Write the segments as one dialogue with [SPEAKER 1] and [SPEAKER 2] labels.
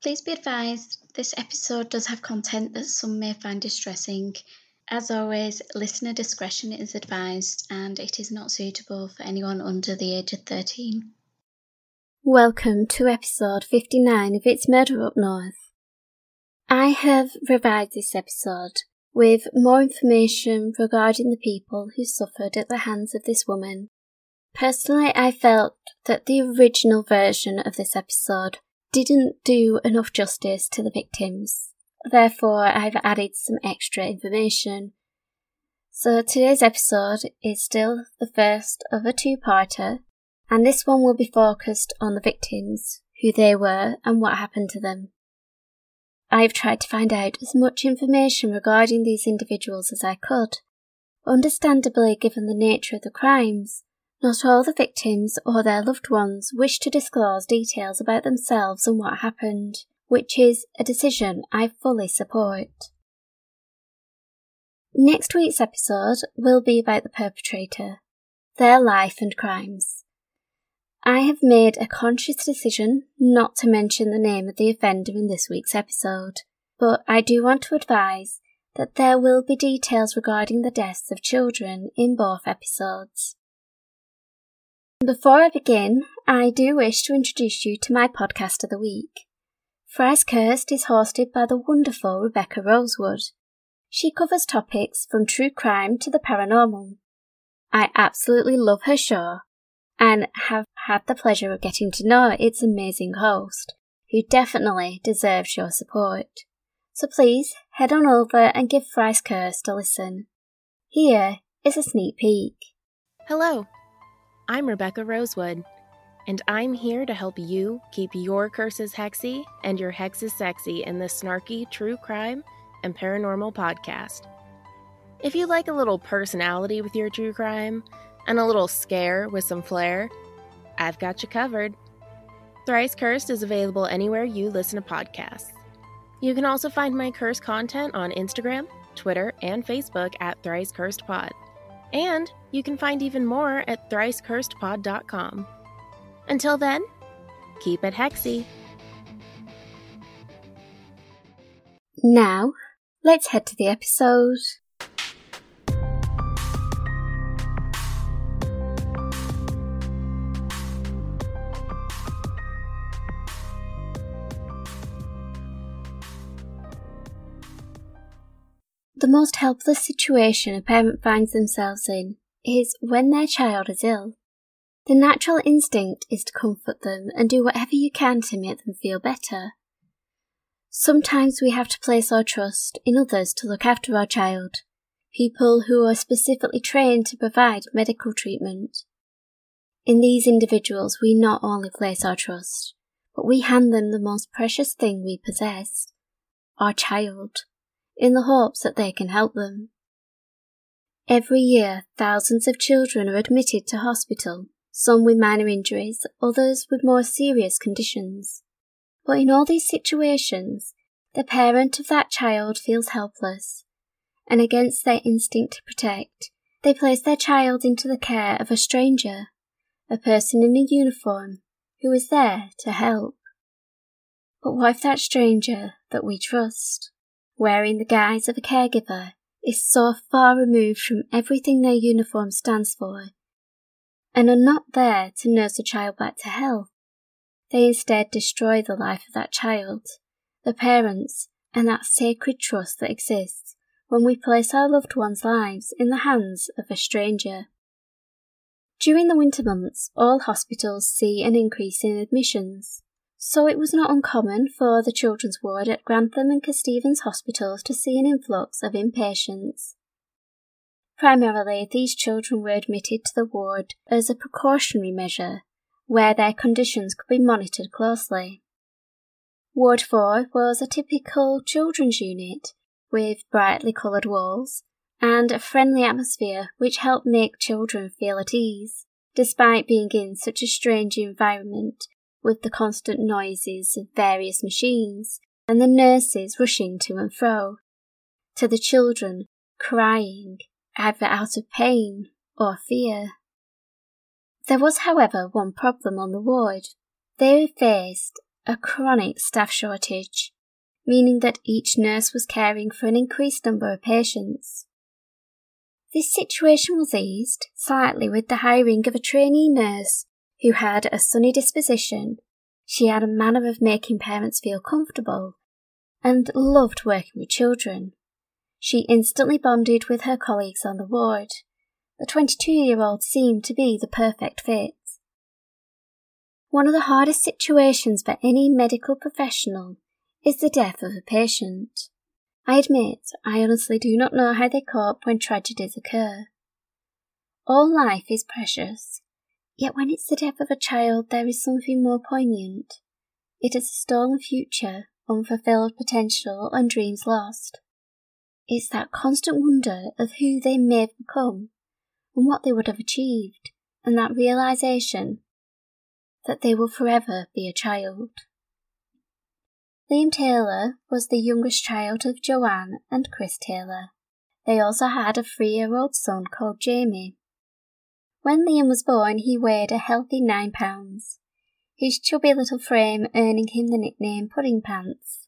[SPEAKER 1] Please be advised, this episode does have content that some may find distressing. As always, listener discretion is advised and it is not suitable for anyone under the age of 13.
[SPEAKER 2] Welcome to episode 59 of It's Murder Up North. I have revised this episode with more information regarding the people who suffered at the hands of this woman. Personally, I felt that the original version of this episode didn't do enough justice to the victims. Therefore, I've added some extra information. So today's episode is still the first of a two-parter, and this one will be focused on the victims, who they were and what happened to them. I've tried to find out as much information regarding these individuals as I could. Understandably, given the nature of the crimes, not all the victims or their loved ones wish to disclose details about themselves and what happened, which is a decision I fully support. Next week's episode will be about the perpetrator, their life and crimes. I have made a conscious decision not to mention the name of the offender in this week's episode, but I do want to advise that there will be details regarding the deaths of children in both episodes. Before I begin, I do wish to introduce you to my podcast of the week. Thrice Cursed is hosted by the wonderful Rebecca Rosewood. She covers topics from true crime to the paranormal. I absolutely love her show and have had the pleasure of getting to know its amazing host, who definitely deserves your support. So please head on over and give Thrice Cursed a listen. Here is a sneak peek.
[SPEAKER 3] Hello. I'm Rebecca Rosewood, and I'm here to help you keep your curses hexy and your hexes sexy in this snarky true crime and paranormal podcast. If you like a little personality with your true crime and a little scare with some flair, I've got you covered. Thrice Cursed is available anywhere you listen to podcasts. You can also find my curse content on Instagram, Twitter, and Facebook at Thrice Cursed Pod. And you can find even more at thriceCursedPod.com. Until then, keep it hexy.
[SPEAKER 2] Now, let's head to the episode. The most helpless situation a parent finds themselves in is when their child is ill. The natural instinct is to comfort them and do whatever you can to make them feel better. Sometimes we have to place our trust in others to look after our child, people who are specifically trained to provide medical treatment. In these individuals, we not only place our trust, but we hand them the most precious thing we possess, our child, in the hopes that they can help them. Every year, thousands of children are admitted to hospital, some with minor injuries, others with more serious conditions. But in all these situations, the parent of that child feels helpless, and against their instinct to protect, they place their child into the care of a stranger, a person in a uniform, who is there to help. But what if that stranger that we trust, wearing the guise of a caregiver, is so far removed from everything their uniform stands for, and are not there to nurse the child back to health? They instead destroy the life of that child, the parents, and that sacred trust that exists when we place our loved ones' lives in the hands of a stranger. During the winter months, all hospitals see an increase in admissions, so it was not uncommon for the children's ward at Grantham and Stevens hospitals to see an influx of inpatients. Primarily, these children were admitted to the ward as a precautionary measure, where their conditions could be monitored closely. Ward 4 was a typical children's unit, with brightly coloured walls and a friendly atmosphere which helped make children feel at ease, despite being in such a strange environment with the constant noises of various machines and the nurses rushing to and fro, to the children crying, either out of pain or fear. There was, however, one problem on the ward. They faced a chronic staff shortage, meaning that each nurse was caring for an increased number of patients. This situation was eased slightly with the hiring of a trainee nurse who had a sunny disposition. She had a manner of making parents feel comfortable and loved working with children. She instantly bonded with her colleagues on the ward. The 22-year-old seemed to be the perfect fit. One of the hardest situations for any medical professional is the death of a patient. I admit, I honestly do not know how they cope when tragedies occur. All life is precious, yet when it's the death of a child there is something more poignant. It is a stolen future, unfulfilled potential and dreams lost. It's that constant wonder of who they may have become and what they would have achieved, and that realisation that they will forever be a child. Liam Taylor was the youngest child of Joanne and Chris Taylor. They also had a 3-year-old son called Jamie. When Liam was born, he weighed a healthy 9 pounds, his chubby little frame earning him the nickname Pudding Pants.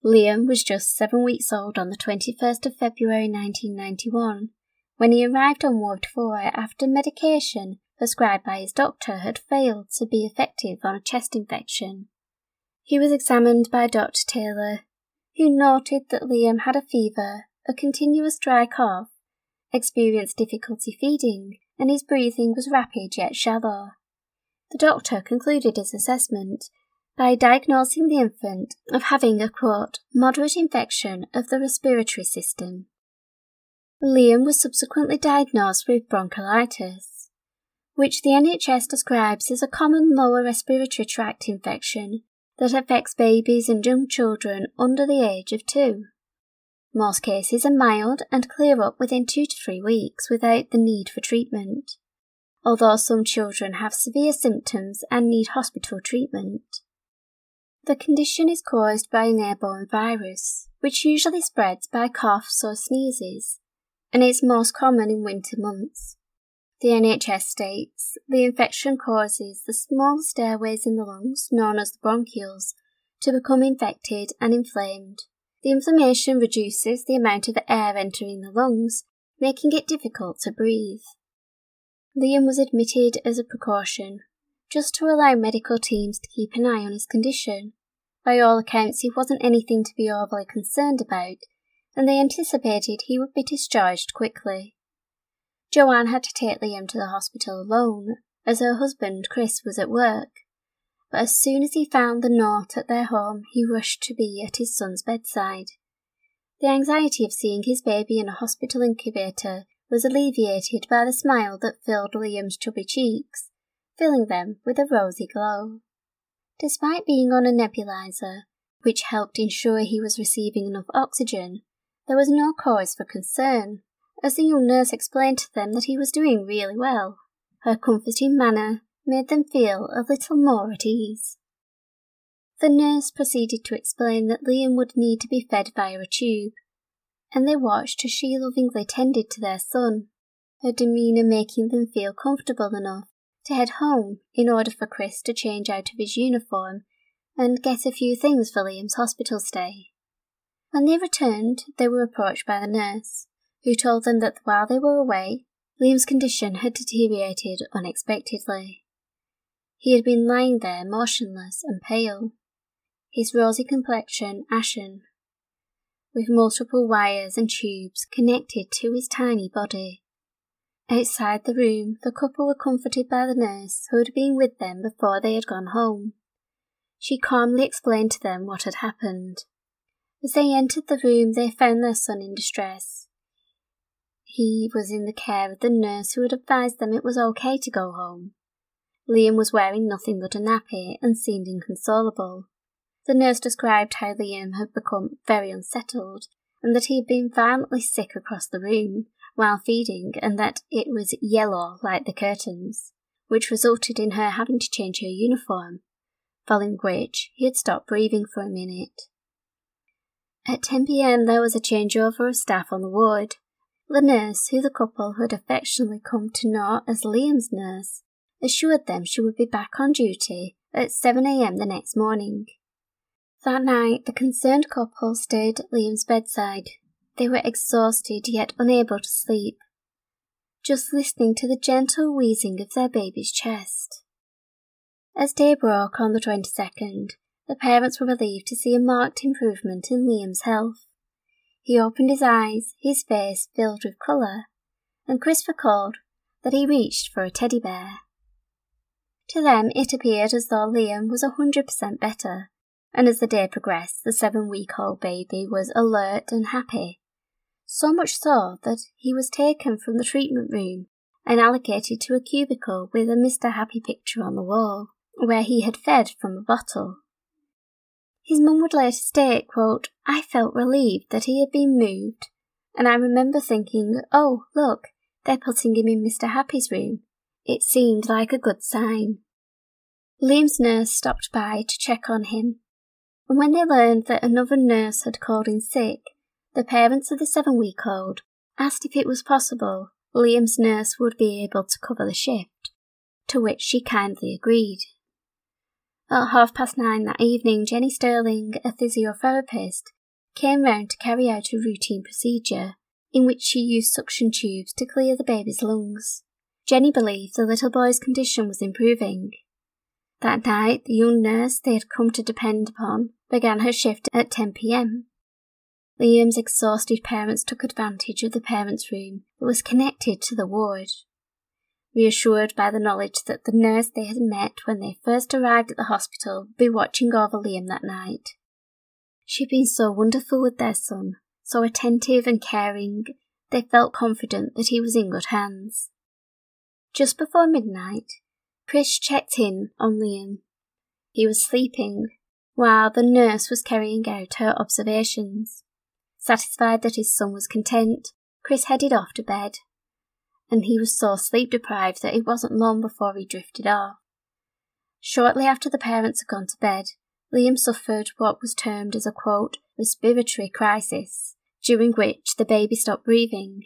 [SPEAKER 2] Liam was just 7 weeks old on the 21st of February 1991, when he arrived on Ward 4 after medication prescribed by his doctor had failed to be effective on a chest infection. He was examined by Dr. Taylor, who noted that Liam had a fever, a continuous dry cough, experienced difficulty feeding, and his breathing was rapid yet shallow. The doctor concluded his assessment by diagnosing the infant of having a, quote, moderate infection of the respiratory system. Liam was subsequently diagnosed with bronchiolitis, which the NHS describes as a common lower respiratory tract infection that affects babies and young children under the age of 2. Most cases are mild and clear up within 2 to 3 weeks without the need for treatment, although some children have severe symptoms and need hospital treatment. The condition is caused by an airborne virus, which usually spreads by coughs or sneezes, and is most common in winter months. The NHS states the infection causes the small airways in the lungs, known as the bronchioles, to become infected and inflamed. The inflammation reduces the amount of air entering the lungs, making it difficult to breathe. Liam was admitted as a precaution, just to allow medical teams to keep an eye on his condition. By all accounts, he wasn't anything to be overly concerned about, and they anticipated he would be discharged quickly. Joanne had to take Liam to the hospital alone, as her husband Chris was at work, but as soon as he found the note at their home, he rushed to be at his son's bedside. The anxiety of seeing his baby in a hospital incubator was alleviated by the smile that filled Liam's chubby cheeks, filling them with a rosy glow. Despite being on a nebulizer, which helped ensure he was receiving enough oxygen, there was no cause for concern, as the young nurse explained to them that he was doing really well. Her comforting manner made them feel a little more at ease. The nurse proceeded to explain that Liam would need to be fed via a tube, and they watched as she lovingly tended to their son, her demeanour making them feel comfortable enough to head home in order for Chris to change out of his uniform and get a few things for Liam's hospital stay. When they returned, they were approached by the nurse, who told them that while they were away, Liam's condition had deteriorated unexpectedly. He had been lying there motionless and pale, his rosy complexion ashen, with multiple wires and tubes connected to his tiny body. Outside the room, the couple were comforted by the nurse who had been with them before they had gone home. She calmly explained to them what had happened. As they entered the room, they found their son in distress. He was in the care of the nurse who had advised them it was okay to go home. Liam was wearing nothing but a nappy and seemed inconsolable. The nurse described how Liam had become very unsettled and that he had been violently sick across the room while feeding, and that it was yellow like the curtains, which resulted in her having to change her uniform, following which he had stopped breathing for a minute. At 10 p.m. there was a changeover of staff on the ward. The nurse, who the couple had affectionately come to know as Liam's nurse, assured them she would be back on duty at 7 a.m. the next morning. That night, the concerned couple stayed at Liam's bedside. They were exhausted yet unable to sleep, just listening to the gentle wheezing of their baby's chest. As day broke on the 22nd, the parents were relieved to see a marked improvement in Liam's health. He opened his eyes, his face filled with colour, and Chris recalled that he reached for a teddy bear. To them, it appeared as though Liam was 100% better, and as the day progressed, the 7-week-old baby was alert and happy. So much so that he was taken from the treatment room and allocated to a cubicle with a Mr. Happy picture on the wall, where he had fed from a bottle. His mum would later state, quote, "I felt relieved that he had been moved, and I remember thinking, oh, look, they're putting him in Mr. Happy's room. It seemed like a good sign." Liam's nurse stopped by to check on him, and when they learned that another nurse had called in sick, the parents of the 7-week-old asked if it was possible Liam's nurse would be able to cover the shift, to which she kindly agreed. At 9:30 that evening, Jenny Sterling, a physiotherapist, came round to carry out a routine procedure in which she used suction tubes to clear the baby's lungs. Jenny believed the little boy's condition was improving. That night, the young nurse they had come to depend upon began her shift at 10 p.m. Liam's exhausted parents took advantage of the parents' room that was connected to the ward. Reassured by the knowledge that the nurse they had met when they first arrived at the hospital would be watching over Liam that night. She had been so wonderful with their son, so attentive and caring, they felt confident that he was in good hands. Just before midnight, Chris checked in on Liam. He was sleeping, while the nurse was carrying out her observations. Satisfied that his son was content, Chris headed off to bed, and he was so sleep-deprived that it wasn't long before he drifted off. Shortly after the parents had gone to bed, Liam suffered what was termed as a, quote, respiratory crisis, during which the baby stopped breathing.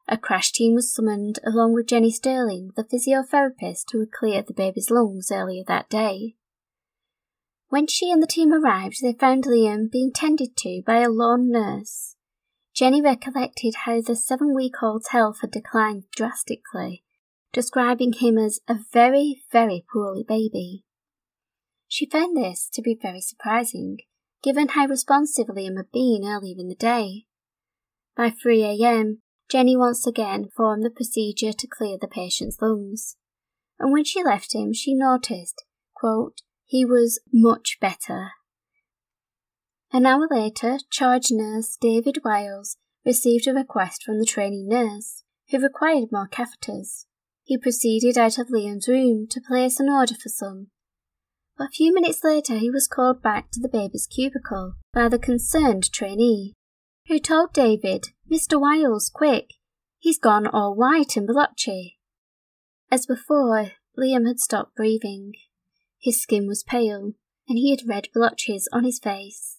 [SPEAKER 2] A crash team was summoned along with Jenny Sterling, the physiotherapist who had cleared the baby's lungs earlier that day. When she and the team arrived, they found Liam being tended to by a lone nurse. Jenny recollected how the 7-week-old's health had declined drastically, describing him as a very, very poorly baby. She found this to be very surprising, given how responsive Liam had been earlier in the day. By 3 a.m, Jenny once again performed the procedure to clear the patient's lungs, and when she left him, she noticed, quote, he was much better. An hour later, charge nurse David Wiles received a request from the trainee nurse, who required more catheters. He proceeded out of Liam's room to place an order for some. But a few minutes later, he was called back to the baby's cubicle by the concerned trainee, who told David, "Mr. Wiles, quick, he's gone all white and blotchy." As before, Liam had stopped breathing. His skin was pale, and he had red blotches on his face.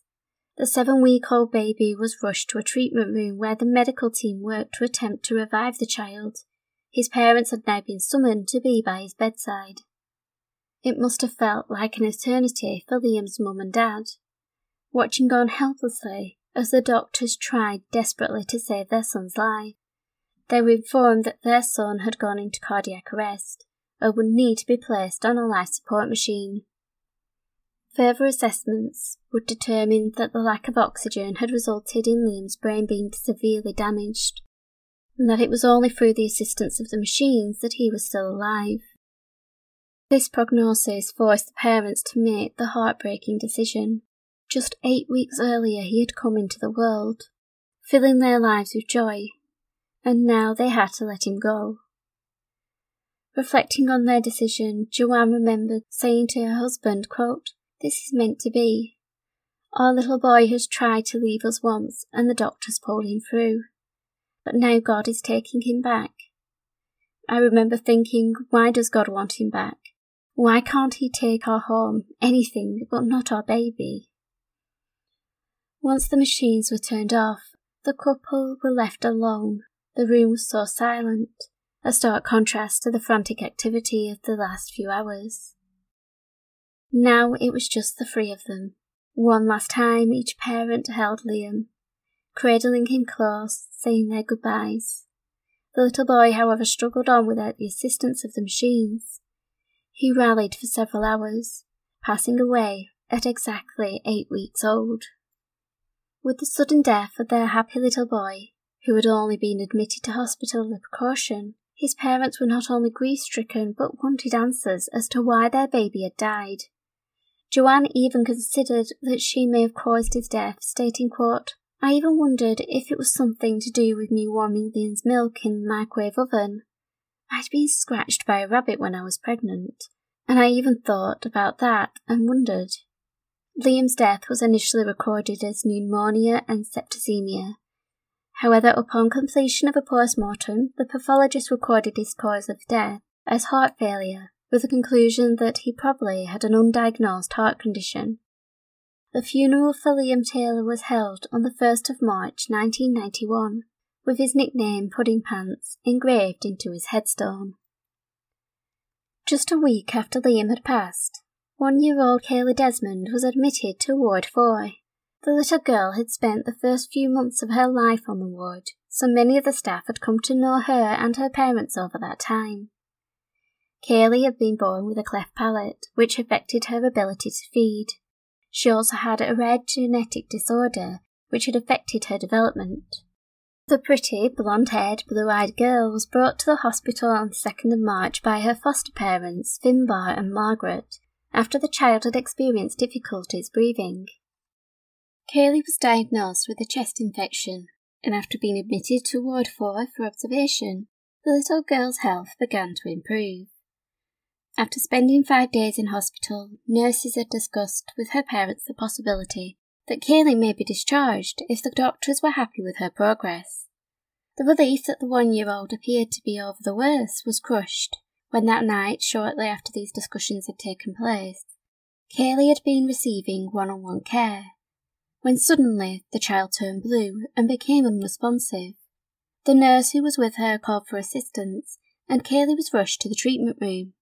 [SPEAKER 2] The 7-week-old baby was rushed to a treatment room where the medical team worked to attempt to revive the child. His parents had now been summoned to be by his bedside. It must have felt like an eternity for Liam's mum and dad, watching on helplessly as the doctors tried desperately to save their son's life. They were informed that their son had gone into cardiac arrest and would need to be placed on a life support machine. Further assessments would determine that the lack of oxygen had resulted in Liam's brain being severely damaged, and that it was only through the assistance of the machines that he was still alive. This prognosis forced the parents to make the heartbreaking decision. Just 8 weeks earlier he had come into the world, filling their lives with joy, and now they had to let him go. Reflecting on their decision, Joanne remembered saying to her husband, quote, "This is meant to be. Our little boy has tried to leave us once, and the doctors pulled him through. But now God is taking him back. I remember thinking, why does God want him back? Why can't he take our home, anything but not our baby?" Once the machines were turned off, the couple were left alone. The room was so silent, a stark contrast to the frantic activity of the last few hours. Now it was just the three of them. One last time each parent held Liam, cradling him close, saying their goodbyes. The little boy, however, struggled on without the assistance of the machines. He rallied for several hours, passing away at exactly 8 weeks old. With the sudden death of their happy little boy, who had only been admitted to hospital as a precaution, his parents were not only grief-stricken but wanted answers as to why their baby had died. Joanne even considered that she may have caused his death, stating, quote, "I even wondered if it was something to do with me warming Liam's milk in the microwave oven. I'd been scratched by a rabbit when I was pregnant, and I even thought about that and wondered." Liam's death was initially recorded as pneumonia and septicemia. However, upon completion of a post-mortem, the pathologist recorded his cause of death as heart failure, with the conclusion that he probably had an undiagnosed heart condition. The funeral for Liam Taylor was held on the 1st of March 1991, with his nickname Pudding Pants engraved into his headstone. Just a week after Liam had passed, 1-year-old Kayla Desmond was admitted to Ward 4. The little girl had spent the first few months of her life on the ward, so many of the staff had come to know her and her parents over that time. Kaylee had been born with a cleft palate, which affected her ability to feed. She also had a rare genetic disorder, which had affected her development. The pretty, blonde-haired, blue-eyed girl was brought to the hospital on the 2nd of March by her foster parents, Finbar and Margaret, after the child had experienced difficulties breathing. Kaylee was diagnosed with a chest infection, and after being admitted to Ward 4 for observation, the little girl's health began to improve. After spending 5 days in hospital, nurses had discussed with her parents the possibility that Kaylee may be discharged if the doctors were happy with her progress. The relief that the 1-year-old appeared to be over the worst was crushed when that night, shortly after these discussions had taken place, Kaylee had been receiving one-on-one care, when suddenly the child turned blue and became unresponsive. The nurse who was with her called for assistance, and Kaylee was rushed to the treatment room.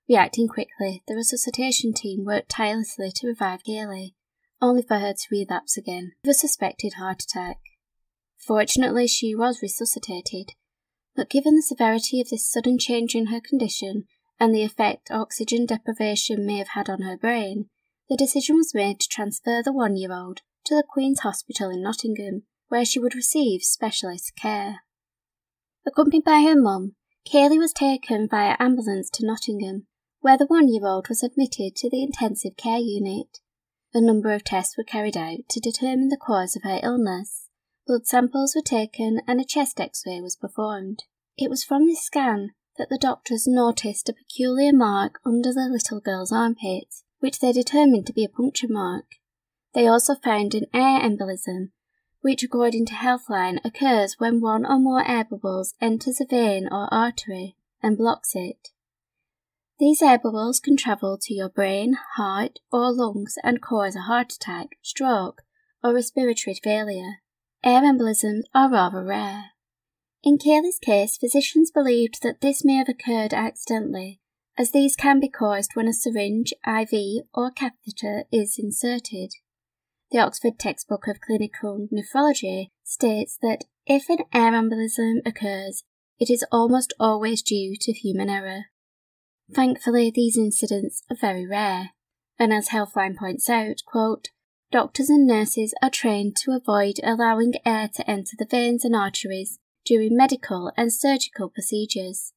[SPEAKER 2] Reacting quickly, the resuscitation team worked tirelessly to revive Kaylee, only for her to relapse again with a suspected heart attack. Fortunately, she was resuscitated, but given the severity of this sudden change in her condition and the effect oxygen deprivation may have had on her brain, the decision was made to transfer the 1-year-old to the Queen's Hospital in Nottingham, where she would receive specialist care. Accompanied by her mum, Kaylee was taken via ambulance to Nottingham, where the 1-year-old was admitted to the intensive care unit. A number of tests were carried out to determine the cause of her illness. Blood samples were taken and a chest X-ray was performed. It was from this scan that the doctors noticed a peculiar mark under the little girl's armpit, which they determined to be a puncture mark. They also found an air embolism, which according to Healthline occurs when one or more air bubbles enters a vein or artery and blocks it. These air bubbles can travel to your brain, heart, or lungs and cause a heart attack, stroke, or respiratory failure. Air embolisms are rather rare. In Kaylee's case, physicians believed that this may have occurred accidentally, as these can be caused when a syringe, IV, or catheter is inserted. The Oxford Textbook of Clinical Nephrology states that if an air embolism occurs, it is almost always due to human error. Thankfully, these incidents are very rare, and as Healthline points out, quote, "Doctors and nurses are trained to avoid allowing air to enter the veins and arteries during medical and surgical procedures.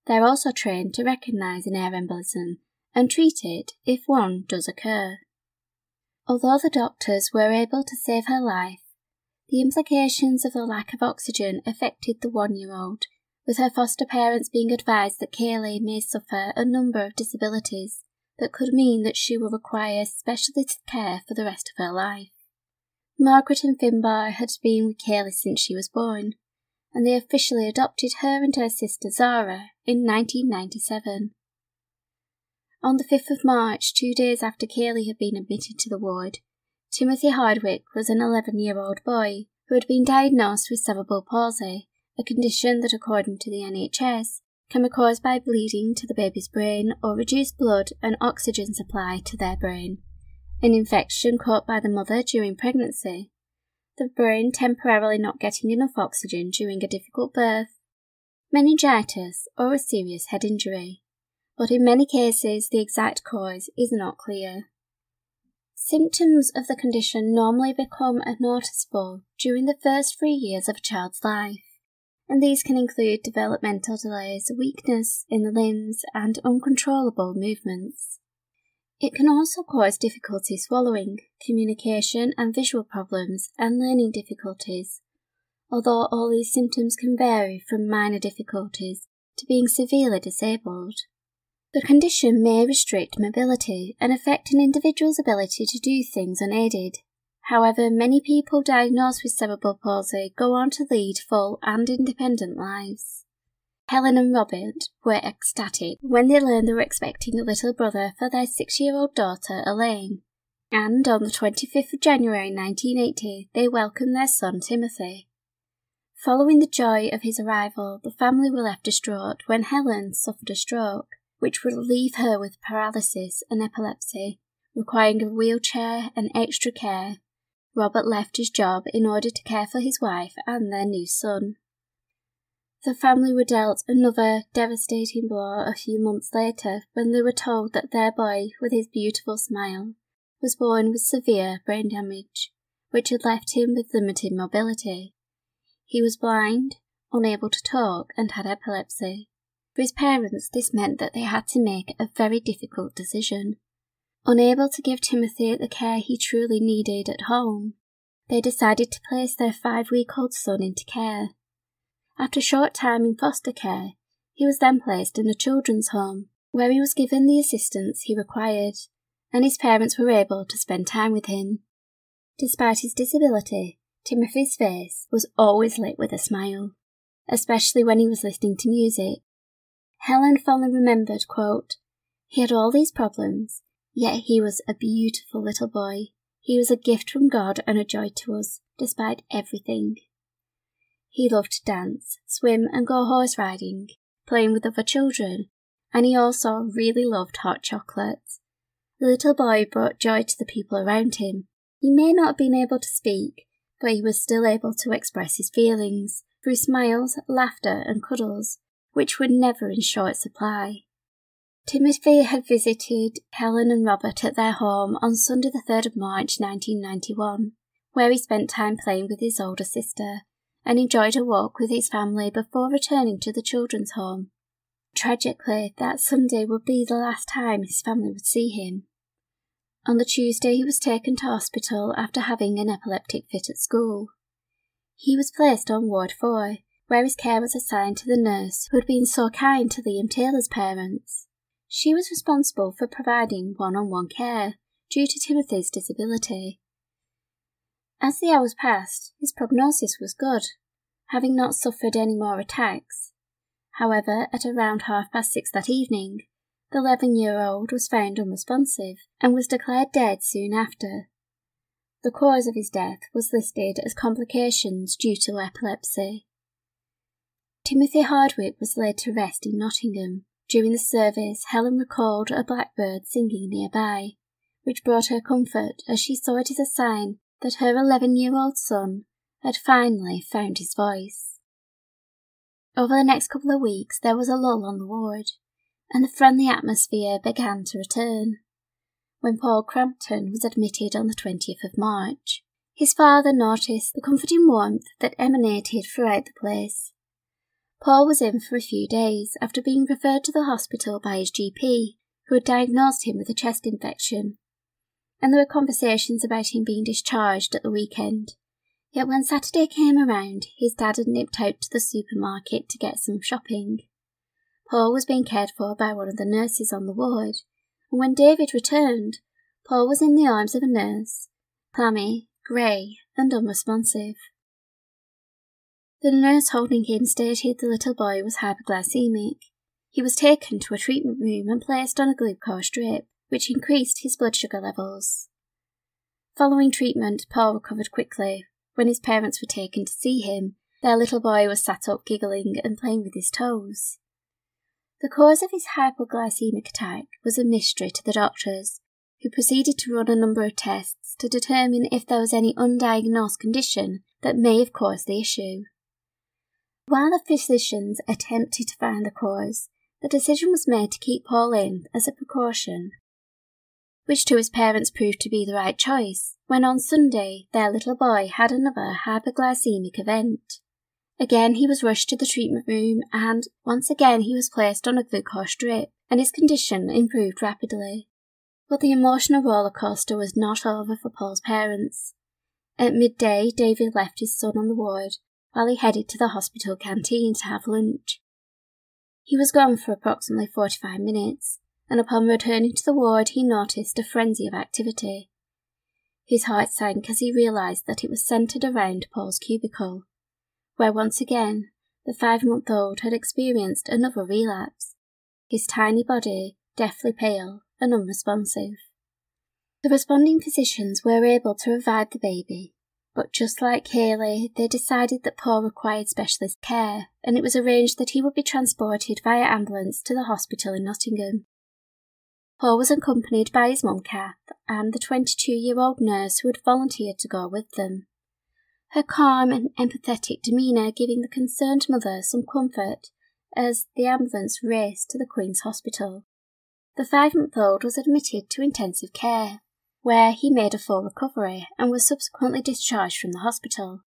[SPEAKER 2] They are also trained to recognise an air embolism and treat it if one does occur." Although the doctors were able to save her life, the implications of the lack of oxygen affected the 1-year-old, with her foster parents being advised that Kaylee may suffer a number of disabilities that could mean that she will require specialist care for the rest of her life. Margaret and Finbar had been with Kaylee since she was born, and they officially adopted her and her sister Zara in 1997. On the 5th of March, 2 days after Kaylee had been admitted to the ward, Timothy Hardwick was an 11-year-old boy who had been diagnosed with cerebral palsy, a condition that, according to the NHS, can be caused by bleeding to the baby's brain or reduced blood and oxygen supply to their brain, an infection caught by the mother during pregnancy, the brain temporarily not getting enough oxygen during a difficult birth, meningitis, or a serious head injury, but in many cases the exact cause is not clear. Symptoms of the condition normally become noticeable during the first 3 years of a child's life, and these can include developmental delays, weakness in the limbs, and uncontrollable movements. It can also cause difficulty swallowing, communication and visual problems, and learning difficulties, although all these symptoms can vary from minor difficulties to being severely disabled. The condition may restrict mobility and affect an individual's ability to do things unaided. However, many people diagnosed with cerebral palsy go on to lead full and independent lives. Helen and Robert were ecstatic when they learned they were expecting a little brother for their 6-year-old daughter Elaine, and on the 25th of January 1980 they welcomed their son Timothy. Following the joy of his arrival, the family were left distraught when Helen suffered a stroke, which would leave her with paralysis and epilepsy, requiring a wheelchair and extra care. Robert left his job in order to care for his wife and their new son. The family were dealt another devastating blow a few months later when they were told that their boy, with his beautiful smile, was born with severe brain damage, which had left him with limited mobility. He was blind, unable to talk, and had epilepsy. For his parents, this meant that they had to make a very difficult decision. Unable to give Timothy the care he truly needed at home, they decided to place their 5-week-old son into care. After a short time in foster care, he was then placed in a children's home, where he was given the assistance he required, and his parents were able to spend time with him. Despite his disability, Timothy's face was always lit with a smile, especially when he was listening to music. Helen fondly remembered, quote, "He had all these problems, yet he was a beautiful little boy. He was a gift from God and a joy to us, despite everything." He loved to dance, swim and go horse riding, playing with other children, and he also really loved hot chocolate. The little boy brought joy to the people around him. He may not have been able to speak, but he was still able to express his feelings through smiles, laughter and cuddles, which were never in short supply. Timothy had visited Helen and Robert at their home on Sunday the 3rd of March 1991, where he spent time playing with his older sister and enjoyed a walk with his family before returning to the children's home. Tragically, that Sunday would be the last time his family would see him. On the Tuesday he was taken to hospital after having an epileptic fit at school. He was placed on Ward 4, where his care was assigned to the nurse who had been so kind to Liam Taylor's parents. She was responsible for providing one-on-one care due to Timothy's disability. As the hours passed, his prognosis was good, having not suffered any more attacks. However, at around 6:30 that evening, the 11-year-old was found unresponsive and was declared dead soon after. The cause of his death was listed as complications due to epilepsy. Timothy Hardwick was laid to rest in Nottingham. During the service, Helen recalled a blackbird singing nearby, which brought her comfort as she saw it as a sign that her 11-year-old son had finally found his voice. Over the next couple of weeks there was a lull on the ward, and the friendly atmosphere began to return. When Paul Crampton was admitted on the 20th of March, his father noticed the comforting warmth that emanated throughout the place. Paul was in for a few days after being referred to the hospital by his GP, who had diagnosed him with a chest infection, and there were conversations about him being discharged at the weekend. Yet when Saturday came around, his dad had nipped out to the supermarket to get some shopping. Paul was being cared for by one of the nurses on the ward, and when David returned, Paul was in the arms of a nurse, clammy, grey, and unresponsive. The nurse holding him stated the little boy was hypoglycemic. He was taken to a treatment room and placed on a glucose drip, which increased his blood sugar levels. Following treatment, Paul recovered quickly. When his parents were taken to see him, their little boy was sat up giggling and playing with his toes. The cause of his hypoglycemic attack was a mystery to the doctors, who proceeded to run a number of tests to determine if there was any undiagnosed condition that may have caused the issue. While the physicians attempted to find the cause, the decision was made to keep Paul in as a precaution, which to his parents proved to be the right choice, when on Sunday their little boy had another hypoglycemic event. Again he was rushed to the treatment room, and once again he was placed on a glucose drip, and his condition improved rapidly. But the emotional roller coaster was not over for Paul's parents. At midday, David left his son on the ward, while he headed to the hospital canteen to have lunch. He was gone for approximately 45 minutes, and upon returning to the ward he noticed a frenzy of activity. His heart sank as he realised that it was centred around Paul's cubicle, where once again the 5-month-old had experienced another relapse, his tiny body deathly pale and unresponsive. The responding physicians were able to revive the baby, but just like Haley, they decided that Paul required specialist care, and it was arranged that he would be transported via ambulance to the hospital in Nottingham. Paul was accompanied by his mum Kath and the 22-year-old nurse who had volunteered to go with them, her calm and empathetic demeanour giving the concerned mother some comfort as the ambulance raced to the Queen's Hospital. The 5-month-old was admitted to intensive care, where he made a full recovery and was subsequently discharged from the hospital.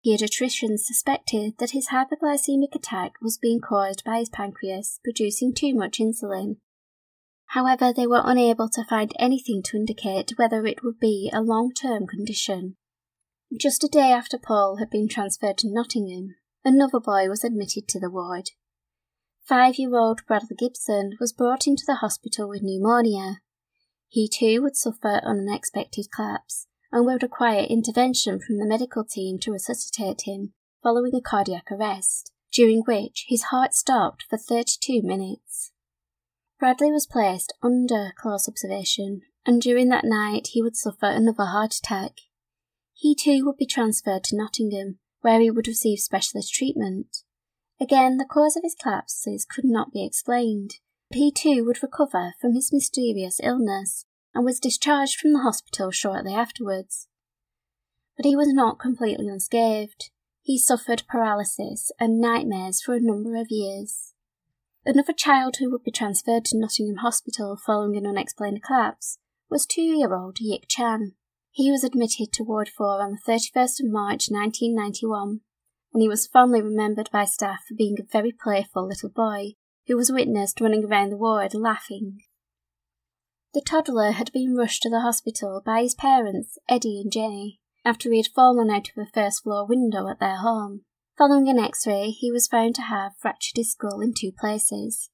[SPEAKER 2] Paediatricians suspected that his hypoglycemic attack was being caused by his pancreas producing too much insulin. However, they were unable to find anything to indicate whether it would be a long-term condition. Just a day after Paul had been transferred to Nottingham, another boy was admitted to the ward. 5-year-old Bradley Gibson was brought into the hospital with pneumonia. He too would suffer an unexpected collapse and would require intervention from the medical team to resuscitate him following a cardiac arrest, during which his heart stopped for 32 minutes. Bradley was placed under close observation, and during that night he would suffer another heart attack. He too would be transferred to Nottingham, where he would receive specialist treatment. Again, the cause of his collapses could not be explained. He too would recover from his mysterious illness and was discharged from the hospital shortly afterwards. But he was not completely unscathed. He suffered paralysis and nightmares for a number of years. Another child who would be transferred to Nottingham Hospital following an unexplained collapse was 2-year-old Yik Chan. He was admitted to Ward 4 on the 31st of March 1991, and he was fondly remembered by staff for being a very playful little boy who was witnessed running around the ward laughing. The toddler had been rushed to the hospital by his parents, Eddie and Jenny, after he had fallen out of a first-floor window at their home. Following an X-ray, he was found to have fractured his skull in 2 places.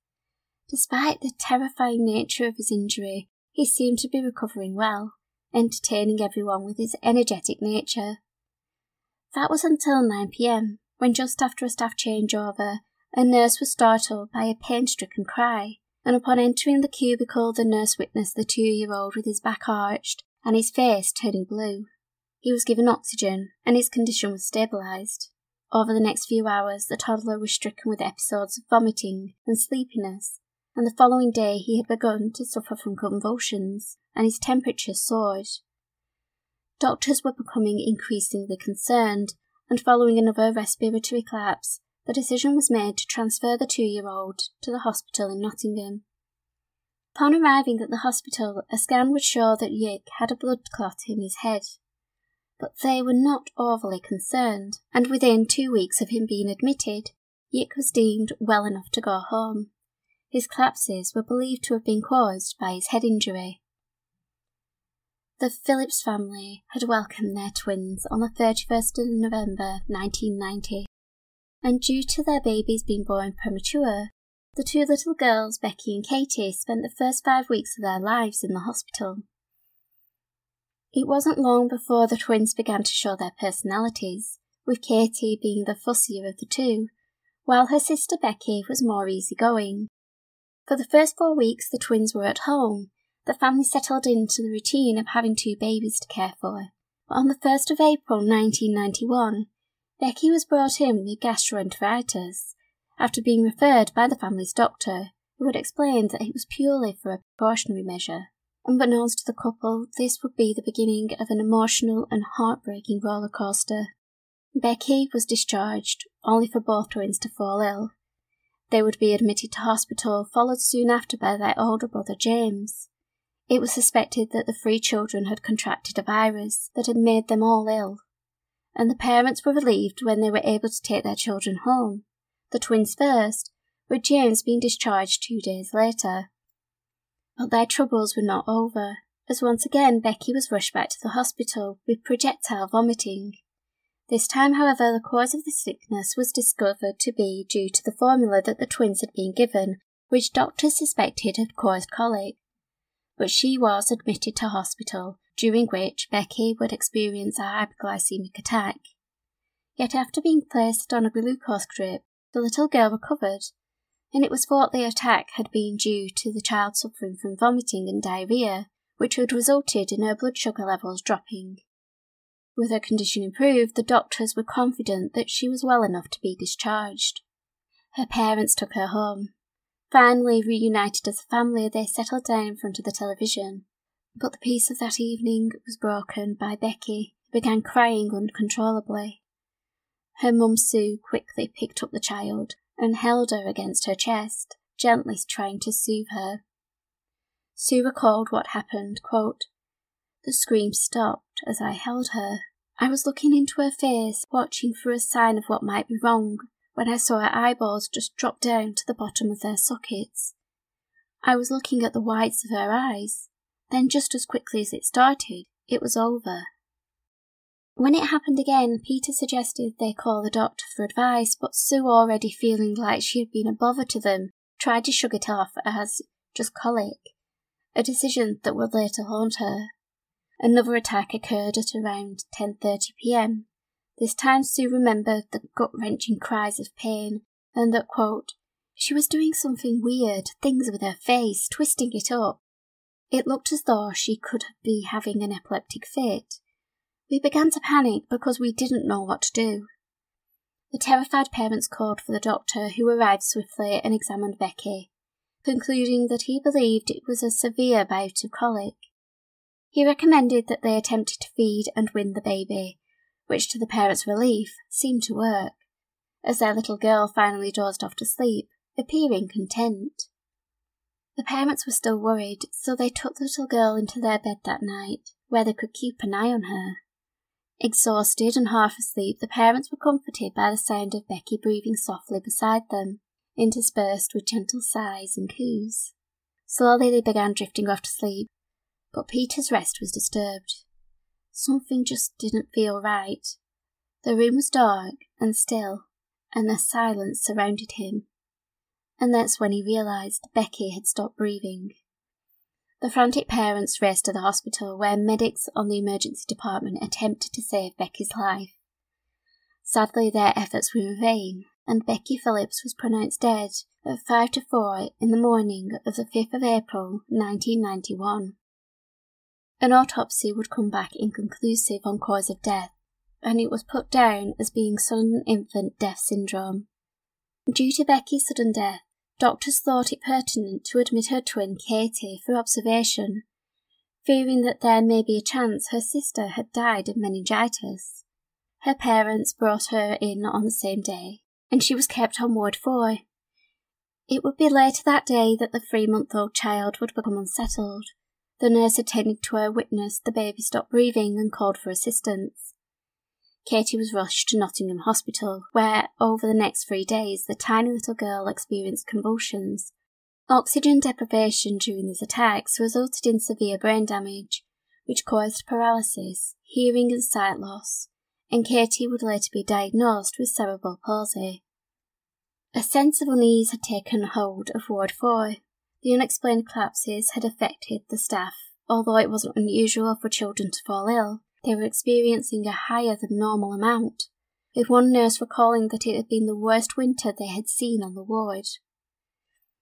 [SPEAKER 2] Despite the terrifying nature of his injury, he seemed to be recovering well, entertaining everyone with his energetic nature. That was until 9 p.m, when just after a staff changeover, a nurse was startled by a pain-stricken cry, and upon entering the cubicle the nurse witnessed the 2-year-old with his back arched and his face turning blue. He was given oxygen, and his condition was stabilised. Over the next few hours, the toddler was stricken with episodes of vomiting and sleepiness, and the following day he had begun to suffer from convulsions, and his temperature soared. Doctors were becoming increasingly concerned, and following another respiratory collapse, the decision was made to transfer the 2-year-old to the hospital in Nottingham. Upon arriving at the hospital, a scan would show that Yik had a blood clot in his head. But they were not overly concerned, and within 2 weeks of him being admitted, Yik was deemed well enough to go home. His collapses were believed to have been caused by his head injury. The Phillips family had welcomed their twins on the 31st of November 1990, and due to their babies being born premature, the 2 little girls, Becky and Katie, spent the first 5 weeks of their lives in the hospital. It wasn't long before the twins began to show their personalities, with Katie being the fussier of the 2, while her sister Becky was more easygoing. For the first 4 weeks the twins were at home, the family settled into the routine of having 2 babies to care for. But on the 1st of April 1991, Becky was brought in with gastroenteritis, after being referred by the family's doctor, who had explained that it was purely for a precautionary measure. Unbeknownst to the couple, this would be the beginning of an emotional and heartbreaking roller coaster. Becky was discharged, only for both twins to fall ill. They would be admitted to hospital, followed soon after by their older brother James. It was suspected that the 3 children had contracted a virus that had made them all ill, and the parents were relieved when they were able to take their children home, the twins first, with James being discharged 2 days later. But their troubles were not over, as once again Becky was rushed back to the hospital with projectile vomiting. This time, however, the cause of the sickness was discovered to be due to the formula that the twins had been given, which doctors suspected had caused colic. But she was admitted to hospital, during which Becky would experience a hypoglycemic attack. Yet after being placed on a glucose drip, the little girl recovered, and it was thought the attack had been due to the child suffering from vomiting and diarrhoea, which had resulted in her blood sugar levels dropping. With her condition improved, the doctors were confident that she was well enough to be discharged. Her parents took her home. Finally reunited as a family, they settled down in front of the television. But the peace of that evening was broken by Becky, who began crying uncontrollably. Her mum Sue quickly picked up the child and held her against her chest, gently trying to soothe her. Sue recalled what happened, quote, "The scream stopped as I held her. I was looking into her face, watching for a sign of what might be wrong, when I saw her eyeballs just drop down to the bottom of their sockets. I was looking at the whites of her eyes. Then just as quickly as it started, it was over." When it happened again, Peter suggested they call the doctor for advice, but Sue, already feeling like she had been a bother to them, tried to shrug it off as just colic, a decision that would later haunt her. Another attack occurred at around 10:30 p.m. This time Sue remembered the gut-wrenching cries of pain, and that, quote, "She was doing something weird, things with her face, twisting it up. It looked as though she could be having an epileptic fit. We began to panic because we didn't know what to do." The terrified parents called for the doctor, who arrived swiftly and examined Becky, concluding that he believed it was a severe bout of colic. He recommended that they attempted to feed and wean the baby, which to the parents' relief seemed to work, as their little girl finally dozed off to sleep, appearing content. The parents were still worried, so they took the little girl into their bed that night, where they could keep an eye on her. Exhausted and half asleep, the parents were comforted by the sound of Becky breathing softly beside them, interspersed with gentle sighs and coos. Slowly they began drifting off to sleep, but Peter's rest was disturbed. Something just didn't feel right. The room was dark and still, and the silence surrounded him. And that's when he realised Becky had stopped breathing. The frantic parents raced to the hospital, where medics on the emergency department attempted to save Becky's life. Sadly, their efforts were in vain, and Becky Phillips was pronounced dead at 5 to 4 in the morning of the 5th of April, 1991. An autopsy would come back inconclusive on cause of death, and it was put down as being sudden infant death syndrome. Due to Becky's sudden death, doctors thought it pertinent to admit her twin Katie for observation, fearing that there may be a chance her sister had died of meningitis. Her parents brought her in on the same day, and she was kept on Ward 4. It would be later that day that the 3-month-old child would become unsettled. The nurse attending to her witnessed the baby stop breathing and called for assistance. Katie was rushed to Nottingham Hospital, where, over the next 3 days, the tiny little girl experienced convulsions. Oxygen deprivation during these attacks resulted in severe brain damage, which caused paralysis, hearing and sight loss, and Katie would later be diagnosed with cerebral palsy. A sense of unease had taken hold of Ward 4. The unexplained collapses had affected the staff. Although it wasn't unusual for children to fall ill, they were experiencing a higher than normal amount, with one nurse recalling that it had been the worst winter they had seen on the ward.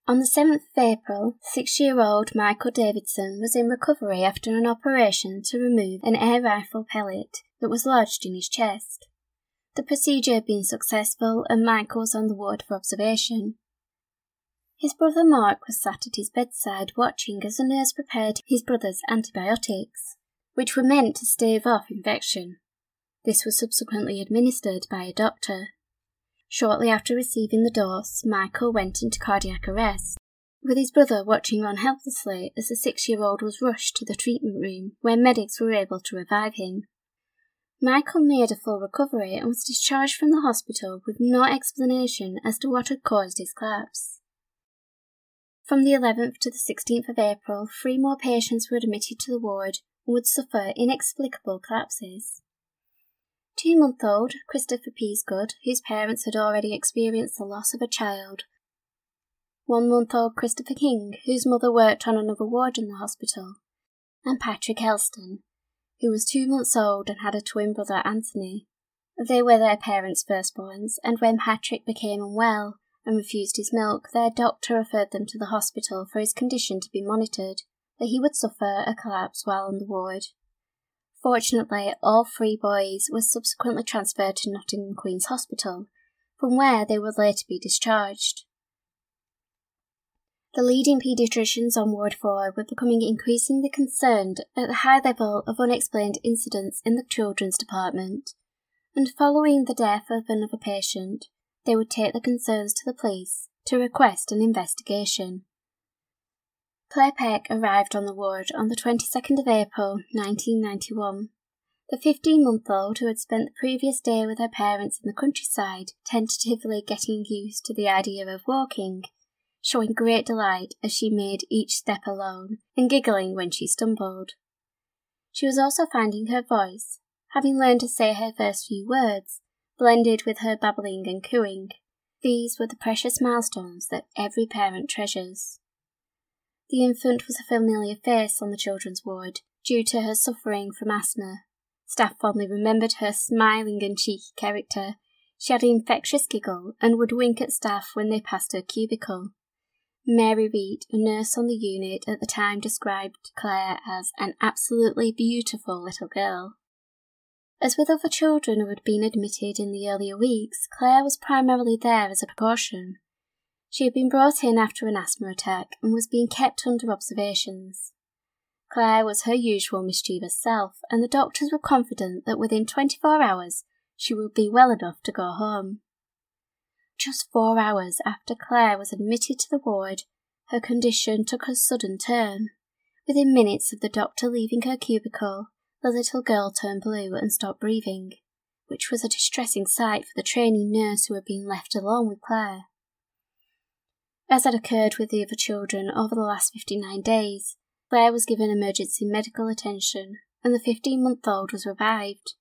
[SPEAKER 2] On the 7th of April, 6-year-old Michael Davidson was in recovery after an operation to remove an air rifle pellet that was lodged in his chest. The procedure had been successful and Michael was on the ward for observation. His brother Mark was sat at his bedside watching as the nurse prepared his brother's antibiotics, which were meant to stave off infection. This was subsequently administered by a doctor. Shortly after receiving the dose, Michael went into cardiac arrest, with his brother watching on helplessly as the 6-year-old was rushed to the treatment room, where medics were able to revive him. Michael made a full recovery and was discharged from the hospital with no explanation as to what had caused his collapse. From the 11th to the 16th of April, 3 more patients were admitted to the ward and would suffer inexplicable collapses. 2-month-old Christopher Peasgood, whose parents had already experienced the loss of a child. 1-month-old Christopher King, whose mother worked on another ward in the hospital. And Patrick Elston, who was 2 months old and had a twin brother Anthony. They were their parents' firstborns, and when Patrick became unwell and refused his milk, their doctor referred them to the hospital for his condition to be monitored, that he would suffer a collapse while on the ward. Fortunately, all 3 boys were subsequently transferred to Nottingham Queen's Hospital, from where they would later be discharged. The leading paediatricians on Ward 4 were becoming increasingly concerned at the high level of unexplained incidents in the children's department, and following the death of another patient, they would take the concerns to the police to request an investigation. Claire Peck arrived on the ward on the 22nd of April 1991. The 15-month-old, who had spent the previous day with her parents in the countryside, tentatively getting used to the idea of walking, showing great delight as she made each step alone, and giggling when she stumbled. She was also finding her voice, having learned to say her first few words, blended with her babbling and cooing. These were the precious milestones that every parent treasures. The infant was a familiar face on the children's ward, due to her suffering from asthma. Staff fondly remembered her smiling and cheeky character. She had an infectious giggle and would wink at staff when they passed her cubicle. Mary Reed, a nurse on the unit at the time, described Claire as an absolutely beautiful little girl. As with other children who had been admitted in the earlier weeks, Claire was primarily there as a precaution. She had been brought in after an asthma attack and was being kept under observations. Claire was her usual mischievous self, and the doctors were confident that within 24 hours she would be well enough to go home. Just 4 hours after Claire was admitted to the ward, her condition took a sudden turn. Within minutes of the doctor leaving her cubicle, the little girl turned blue and stopped breathing, which was a distressing sight for the trainee nurse who had been left alone with Claire. As had occurred with the other children over the last 59 days, Claire was given emergency medical attention, and the 15-month-old was revived.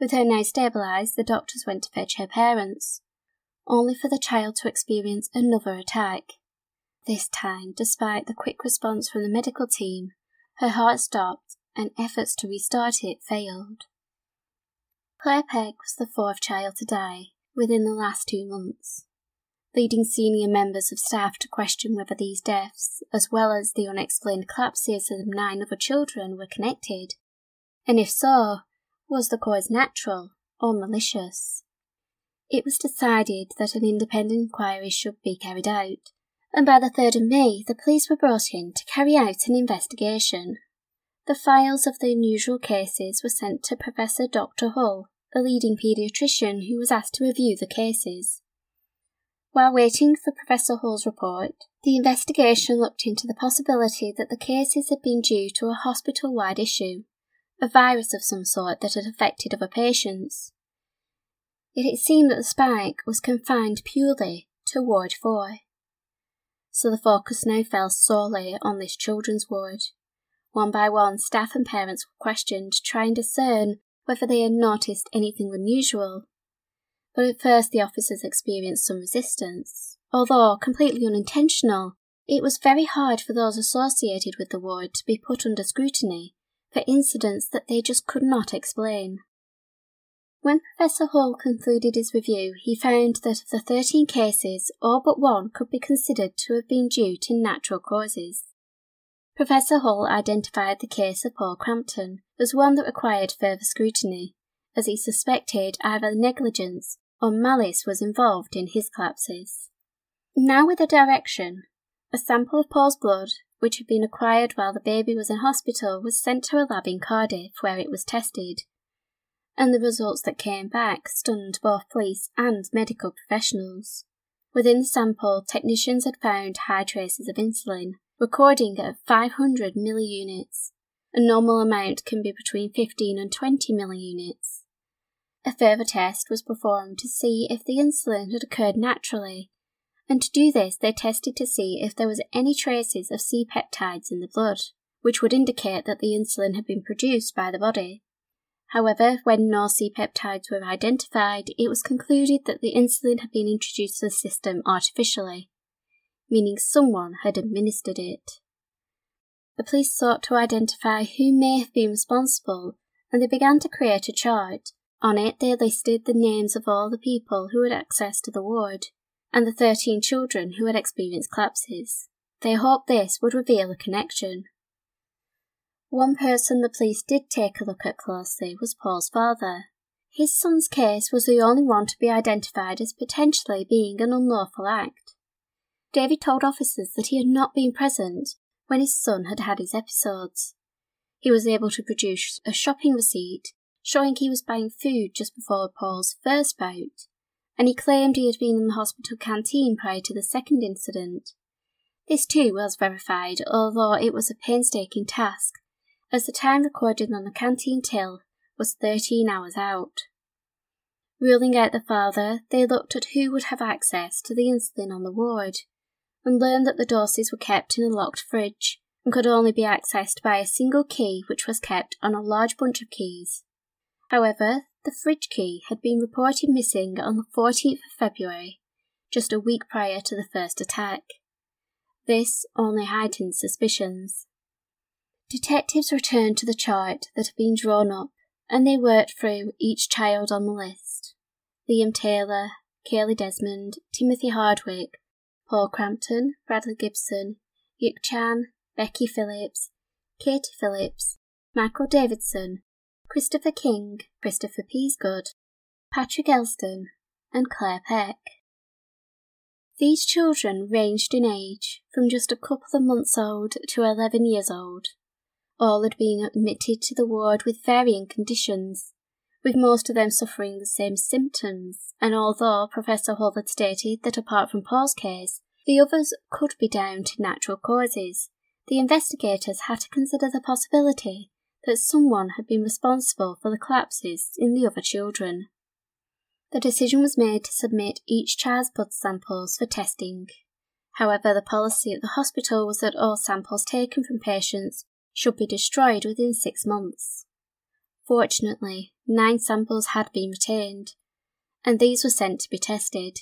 [SPEAKER 2] With her now stabilised, the doctors went to fetch her parents, only for the child to experience another attack. This time, despite the quick response from the medical team, her heart stopped and efforts to restart it failed. Claire Peck was the 4th child to die within the last 2 months, leading senior members of staff to question whether these deaths, as well as the unexplained collapses of 9 other children, were connected, and if so, was the cause natural or malicious. It was decided that an independent inquiry should be carried out, and by the 3rd of May the police were brought in to carry out an investigation. The files of the unusual cases were sent to Professor Dr. Hull, a leading paediatrician who was asked to review the cases. While waiting for Professor Hull's report, the investigation looked into the possibility that the cases had been due to a hospital-wide issue, a virus of some sort that had affected other patients. Yet it seemed that the spike was confined purely to Ward 4. So the focus now fell solely on this children's ward. One by one, staff and parents were questioned to try and discern whether they had noticed anything unusual. But at first the officers experienced some resistance. Although completely unintentional, it was very hard for those associated with the ward to be put under scrutiny for incidents that they just could not explain. When Professor Hull concluded his review, he found that of the 13 cases, all but 1 could be considered to have been due to natural causes. Professor Hull identified the case of Paul Crampton as one that required further scrutiny, as he suspected either negligence or malice was involved in his collapses. Now with a direction, a sample of Paul's blood, which had been acquired while the baby was in hospital, was sent to a lab in Cardiff where it was tested, and the results that came back stunned both police and medical professionals. Within the sample, technicians had found high traces of insulin, recording at 500 milliunits. A normal amount can be between 15 and 20 milliunits. A further test was performed to see if the insulin had occurred naturally, and to do this they tested to see if there was any traces of C-peptides in the blood, which would indicate that the insulin had been produced by the body. However, when no C-peptides were identified, it was concluded that the insulin had been introduced to the system artificially, meaning someone had administered it. The police sought to identify who may have been responsible, and they began to create a chart. On it they listed the names of all the people who had access to the ward, and the 13 children who had experienced collapses. They hoped this would reveal a connection. One person the police did take a look at closely was Paul's father. His son's case was the only one to be identified as potentially being an unlawful act. David told officers that he had not been present when his son had had his episodes. He was able to produce a shopping receipt showing he was buying food just before Paul's first bout, and he claimed he had been in the hospital canteen prior to the second incident. This too was verified, although it was a painstaking task, as the time recorded on the canteen till was 13 hours out. Ruling out the father, they looked at who would have access to the insulin on the ward, and learned that the doses were kept in a locked fridge and could only be accessed by a single key which was kept on a large bunch of keys. However, the fridge key had been reported missing on the 14th of February, just a week prior to the first attack. This only heightened suspicions. Detectives returned to the chart that had been drawn up, and they worked through each child on the list. Liam Taylor, Kaylee Desmond, Timothy Hardwick, Paul Crampton, Bradley Gibson, Yuk Chan, Becky Phillips, Katie Phillips, Michael Davidson, Christopher King, Christopher Peasgood, Patrick Elston, and Claire Peck. These children ranged in age from just a couple of months old to 11 years old. All had been admitted to the ward with varying conditions, with most of them suffering the same symptoms, and although Professor Hull had stated that apart from Paul's case, the others could be down to natural causes, the investigators had to consider the possibility that someone had been responsible for the collapses in the other children. The decision was made to submit each child's blood samples for testing. However, the policy at the hospital was that all samples taken from patients should be destroyed within 6 months. Fortunately, 9 samples had been retained, and these were sent to be tested.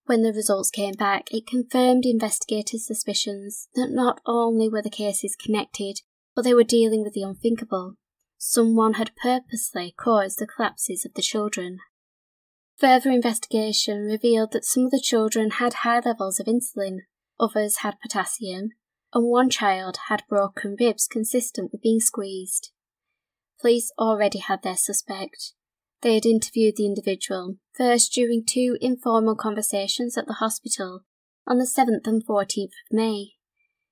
[SPEAKER 2] When the results came back, it confirmed investigators' suspicions that not only were the cases connected, but they were dealing with the unthinkable. Someone had purposely caused the collapses of the children. Further investigation revealed that some of the children had high levels of insulin, others had potassium, and one child had broken ribs consistent with being squeezed. Police already had their suspect. They had interviewed the individual, first during 2 informal conversations at the hospital on the 7th and 14th of May,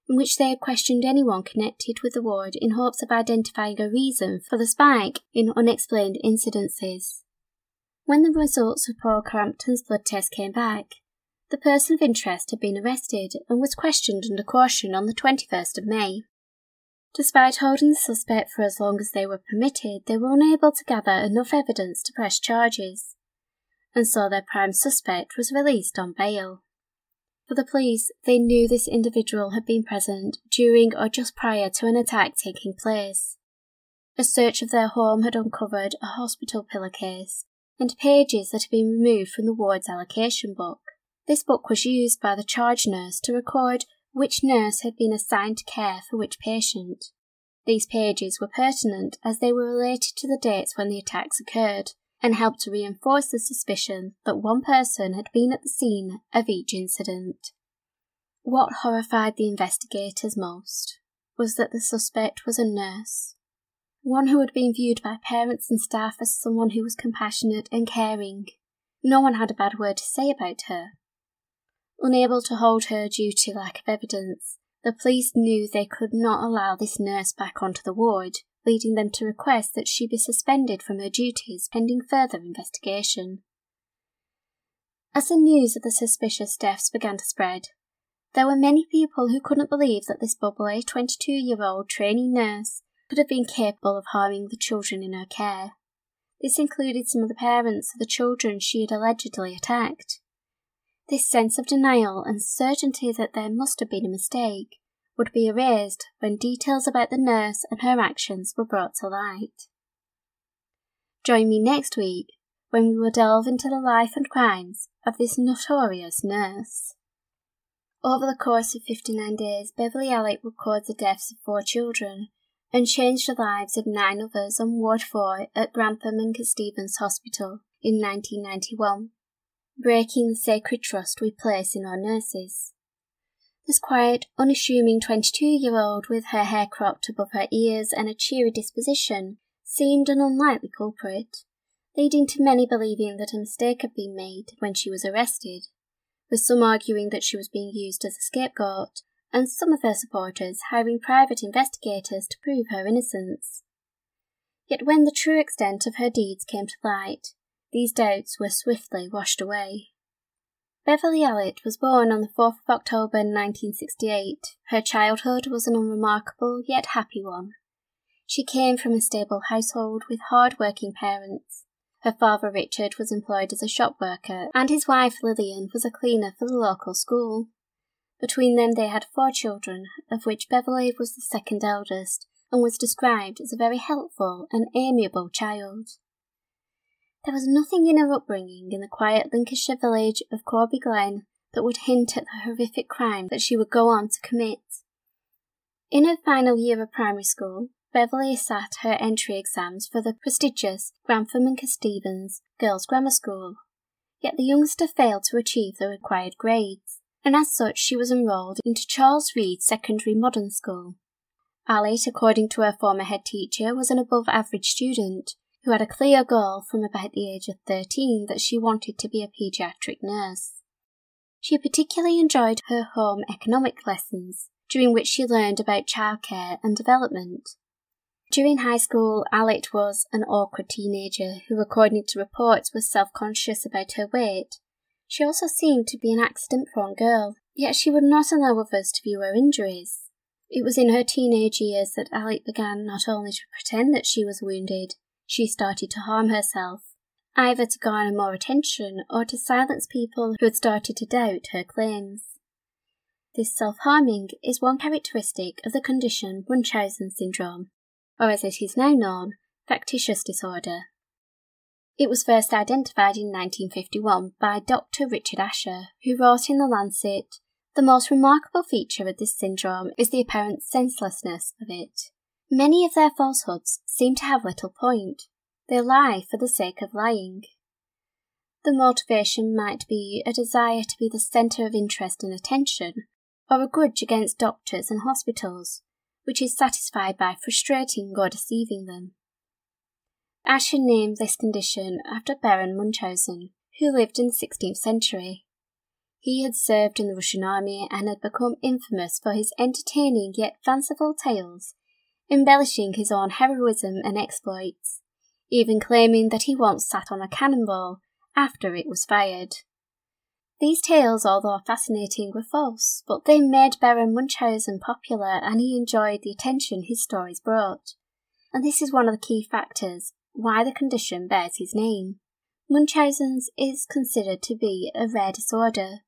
[SPEAKER 2] in which they had questioned anyone connected with the ward in hopes of identifying a reason for the spike in unexplained incidences. When the results of Paul Crampton's blood test came back, the person of interest had been arrested and was questioned under caution on the 21st of May. Despite holding the suspect for as long as they were permitted, they were unable to gather enough evidence to press charges, and so their prime suspect was released on bail. For the police, they knew this individual had been present during or just prior to an attack taking place. A search of their home had uncovered a hospital pillowcase and pages that had been removed from the ward's allocation book. This book was used by the charge nurse to record which nurse had been assigned to care for which patient. These pages were pertinent as they were related to the dates when the attacks occurred, and helped to reinforce the suspicion that one person had been at the scene of each incident. What horrified the investigators most was that the suspect was a nurse. one who had been viewed by parents and staff as someone who was compassionate and caring. No one had a bad word to say about her. Unable to hold her due to lack of evidence, the police knew they could not allow this nurse back onto the ward, leading them to request that she be suspended from her duties pending further investigation. As the news of the suspicious deaths began to spread, there were many people who couldn't believe that this bubbly 22-year-old trainee nurse could have been capable of harming the children in her care. This included some of the parents of the children she had allegedly attacked. This sense of denial and certainty that there must have been a mistake would be erased when details about the nurse and her actions were brought to light. Join me next week when we will delve into the life and crimes of this notorious nurse. Over the course of 59 days, Beverley Allit records the deaths of 4 children and changed the lives of 9 others on Ward 4 at Grantham and Stevens Hospital in 1991. Breaking the sacred trust we place in our nurses. This quiet, unassuming 22-year-old with her hair cropped above her ears and a cheery disposition seemed an unlikely culprit, leading to many believing that a mistake had been made when she was arrested, with some arguing that she was being used as a scapegoat, and some of her supporters hiring private investigators to prove her innocence. Yet when the true extent of her deeds came to light, these doubts were swiftly washed away. Beverley Allit was born on the 4th of October 1968. Her childhood was an unremarkable yet happy one. She came from a stable household with hard-working parents. Her father Richard was employed as a shop worker, and his wife Lillian was a cleaner for the local school. Between them they had 4 children, of which Beverley was the second eldest, and was described as a very helpful and amiable child. There was nothing in her upbringing in the quiet Lincolnshire village of Corby Glen that would hint at the horrific crime that she would go on to commit. In her final year of primary school, Beverley sat her entry exams for the prestigious Grantham and Stevens Girls' Grammar School, yet the youngster failed to achieve the required grades, and as such she was enrolled into Charles Reed Secondary Modern School. Allit, according to her former head teacher, was an above-average student, who had a clear goal from about the age of 13 that she wanted to be a paediatric nurse. She particularly enjoyed her home economic lessons, during which she learned about childcare and development. During high school, Allit was an awkward teenager who, according to reports, was self-conscious about her weight. She also seemed to be an accident-prone girl, yet she would not allow others to view her injuries. It was in her teenage years that Allit began not only to pretend that she was wounded, she started to harm herself, either to garner more attention or to silence people who had started to doubt her claims. This self-harming is one characteristic of the condition Munchausen syndrome, or as it is now known, factitious disorder. It was first identified in 1951 by Dr. Richard Asher, who wrote in The Lancet, "The most remarkable feature of this syndrome is the apparent senselessness of it. Many of their falsehoods seem to have little point. They lie for the sake of lying." The motivation might be a desire to be the centre of interest and attention, or a grudge against doctors and hospitals, which is satisfied by frustrating or deceiving them. Asher named this condition after Baron Munchausen, who lived in the 16th century. He had served in the Russian army and had become infamous for his entertaining yet fanciful tales, embellishing his own heroism and exploits, even claiming that he once sat on a cannonball after it was fired. These tales, although fascinating, were false, but they made Baron Munchausen popular and he enjoyed the attention his stories brought. And this is one of the key factors why the condition bears his name. Munchausen's is considered to be a rare disorder,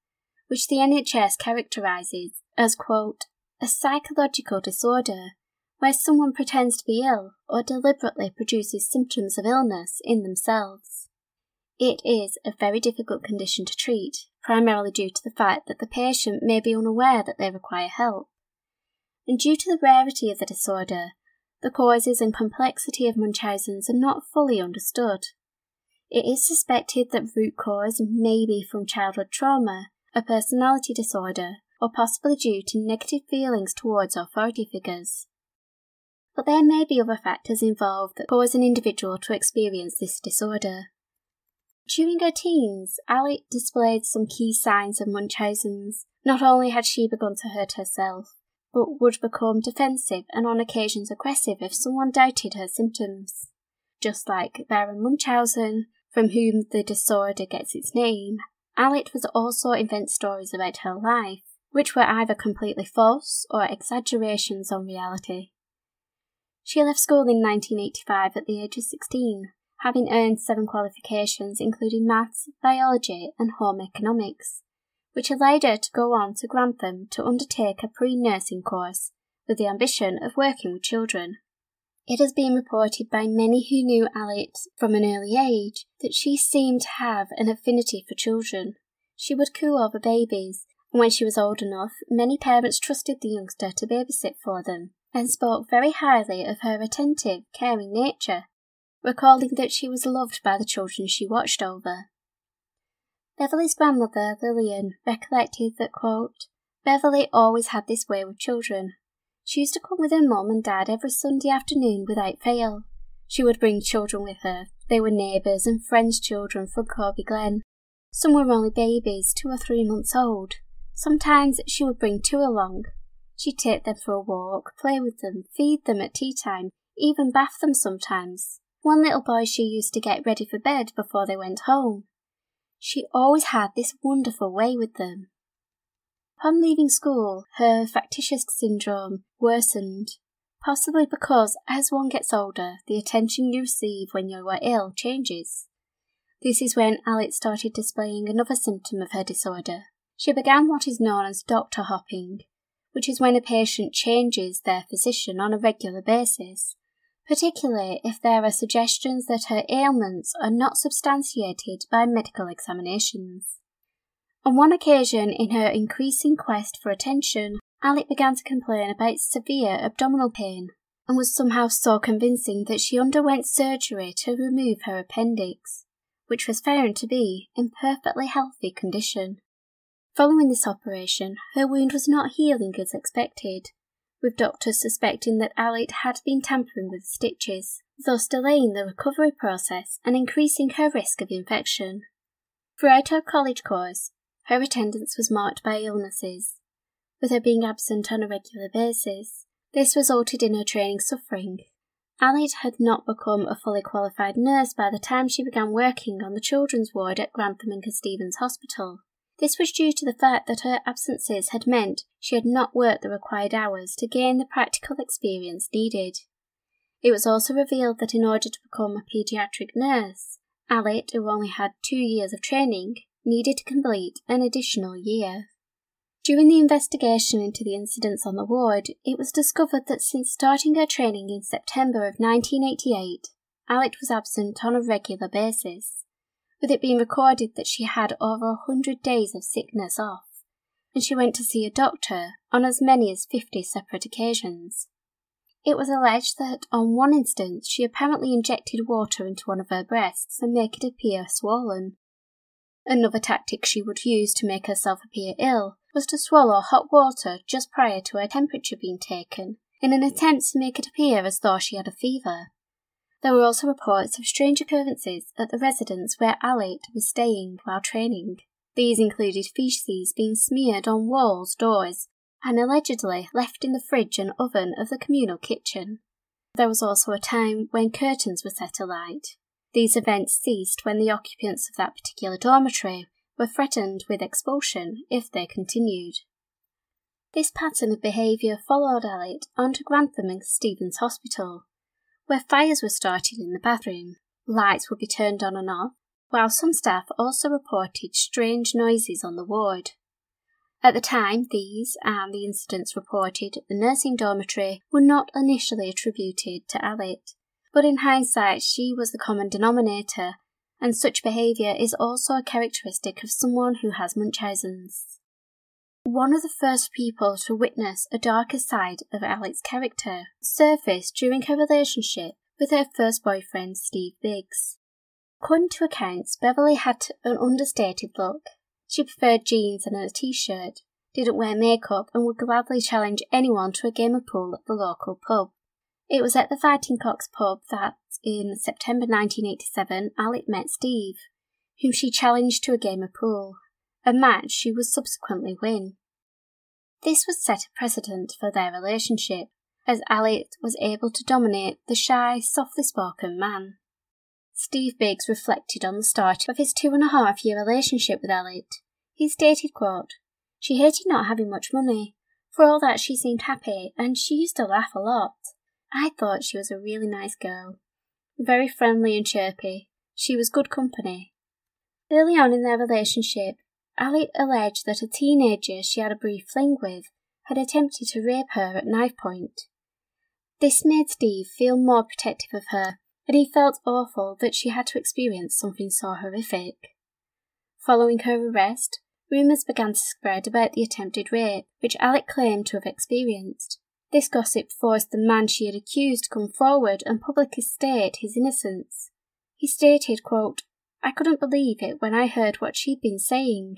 [SPEAKER 2] which the NHS characterises as, quote, a psychological disorder where someone pretends to be ill or deliberately produces symptoms of illness in themselves. It is a very difficult condition to treat, primarily due to the fact that the patient may be unaware that they require help. And due to the rarity of the disorder, the causes and complexity of Munchausen's are not fully understood. It is suspected that the root cause may be from childhood trauma, a personality disorder, or possibly due to negative feelings towards authority figures. but there may be other factors involved that cause an individual to experience this disorder. During her teens, Allit displayed some key signs of Munchausen's. Not only had she begun to hurt herself, but would become defensive and on occasions aggressive if someone doubted her symptoms. Just like Baron Munchausen, from whom the disorder gets its name, Allit would also invent stories about her life, which were either completely false or exaggerations on reality. She left school in 1985 at the age of 16, having earned 7 qualifications including maths, biology and home economics, which allowed her to go on to Grantham to undertake a pre-nursing course with the ambition of working with children. It has been reported by many who knew Allit from an early age that she seemed to have an affinity for children. She would coo over babies, and when she was old enough, many parents trusted the youngster to babysit for them, and spoke very highly of her attentive, caring nature, recalling that she was loved by the children she watched over. Beverley's grandmother, Lillian, recollected that, quote, Beverley always had this way with children. She used to come with her mum and dad every Sunday afternoon without fail. She would bring children with her. They were neighbours and friends' children from Corby Glen. Some were only babies, 2 or 3 months old. Sometimes she would bring 2 along. She'd take them for a walk, play with them, feed them at tea time, even bath them sometimes. One little boy she used to get ready for bed before they went home. She always had this wonderful way with them. Upon leaving school, her factitious syndrome worsened, possibly because as one gets older, the attention you receive when you are ill changes. This is when Allit started displaying another symptom of her disorder. She began what is known as doctor hopping, which is when a patient changes their physician on a regular basis, particularly if there are suggestions that her ailments are not substantiated by medical examinations. On one occasion, in her increasing quest for attention, Allit began to complain about severe abdominal pain, and was somehow so convincing that she underwent surgery to remove her appendix, which was found to be in perfectly healthy condition. Following this operation, her wound was not healing as expected, with doctors suspecting that Allit had been tampering with stitches, thus delaying the recovery process and increasing her risk of infection. Throughout her college course, her attendance was marked by illnesses, with her being absent on a regular basis. This resulted in her training suffering. Allit had not become a fully qualified nurse by the time she began working on the children's ward at Grantham and Stevens Hospital. This was due to the fact that her absences had meant she had not worked the required hours to gain the practical experience needed. It was also revealed that in order to become a paediatric nurse, Allit, who only had 2 years of training, needed to complete an additional year. During the investigation into the incidents on the ward, it was discovered that since starting her training in September of 1988, Allit was absent on a regular basis, with it being recorded that she had over 100 days of sickness off, and she went to see a doctor on as many as 50 separate occasions. It was alleged that on one instance she apparently injected water into one of her breasts and make it appear swollen. Another tactic she would use to make herself appear ill was to swallow hot water just prior to her temperature being taken, in an attempt to make it appear as though she had a fever. There were also reports of strange occurrences at the residence where Allit was staying while training. These included feces being smeared on walls, doors, and allegedly left in the fridge and oven of the communal kitchen. There was also a time when curtains were set alight. These events ceased when the occupants of that particular dormitory were threatened with expulsion if they continued. This pattern of behaviour followed Allit on to Grantham and Stevens Hospital, where fires were started in the bathroom. Lights would be turned on and off, while some staff also reported strange noises on the ward. At the time, these and the incidents reported at the nursing dormitory were not initially attributed to Allit, but in hindsight she was the common denominator, and such behaviour is also a characteristic of someone who has Munchausen's. One of the first people to witness a darker side of Allit's character surfaced during her relationship with her first boyfriend, Steve Biggs. According to accounts, Beverley had an understated look. She preferred jeans and a t-shirt, didn't wear makeup, and would gladly challenge anyone to a game of pool at the local pub. It was at the Fighting Cocks pub that, in September 1987, Allit met Steve, whom she challenged to a game of pool, a match she would subsequently win. This would set a precedent for their relationship, as Allit was able to dominate the shy, softly spoken man. Steve Biggs reflected on the start of his 2.5-year relationship with Allit. He stated, quote, "She hated not having much money. For all that, she seemed happy, and she used to laugh a lot. I thought she was a really nice girl. Very friendly and chirpy. She was good company." Early on in their relationship, Allit alleged that a teenager she had a brief fling with had attempted to rape her at knife point. This made Steve feel more protective of her, and he felt awful that she had to experience something so horrific. Following her arrest, rumours began to spread about the attempted rape, which Allit claimed to have experienced. This gossip forced the man she had accused to come forward and publicly state his innocence. He stated, quote, "I couldn't believe it when I heard what she'd been saying.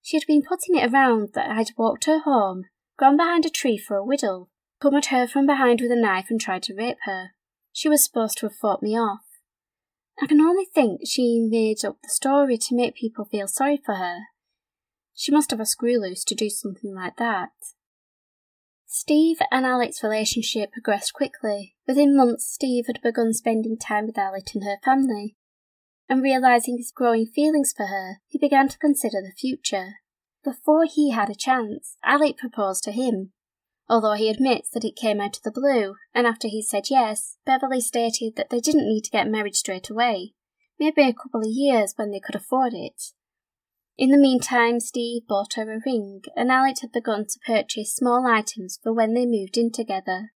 [SPEAKER 2] She had been putting it around that I'd walked her home, gone behind a tree for a whittle, come at her from behind with a knife and tried to rape her. She was supposed to have fought me off. I can only think she made up the story to make people feel sorry for her. She must have a screw loose to do something like that." Steve and Allit's relationship progressed quickly. Within months, Steve had begun spending time with Allit and her family, and realising his growing feelings for her, he began to consider the future. Before he had a chance, Allit proposed to him. Although he admits that it came out of the blue, and after he said yes, Beverley stated that they didn't need to get married straight away, maybe a couple of years when they could afford it. In the meantime, Steve bought her a ring, and Allit had begun to purchase small items for when they moved in together.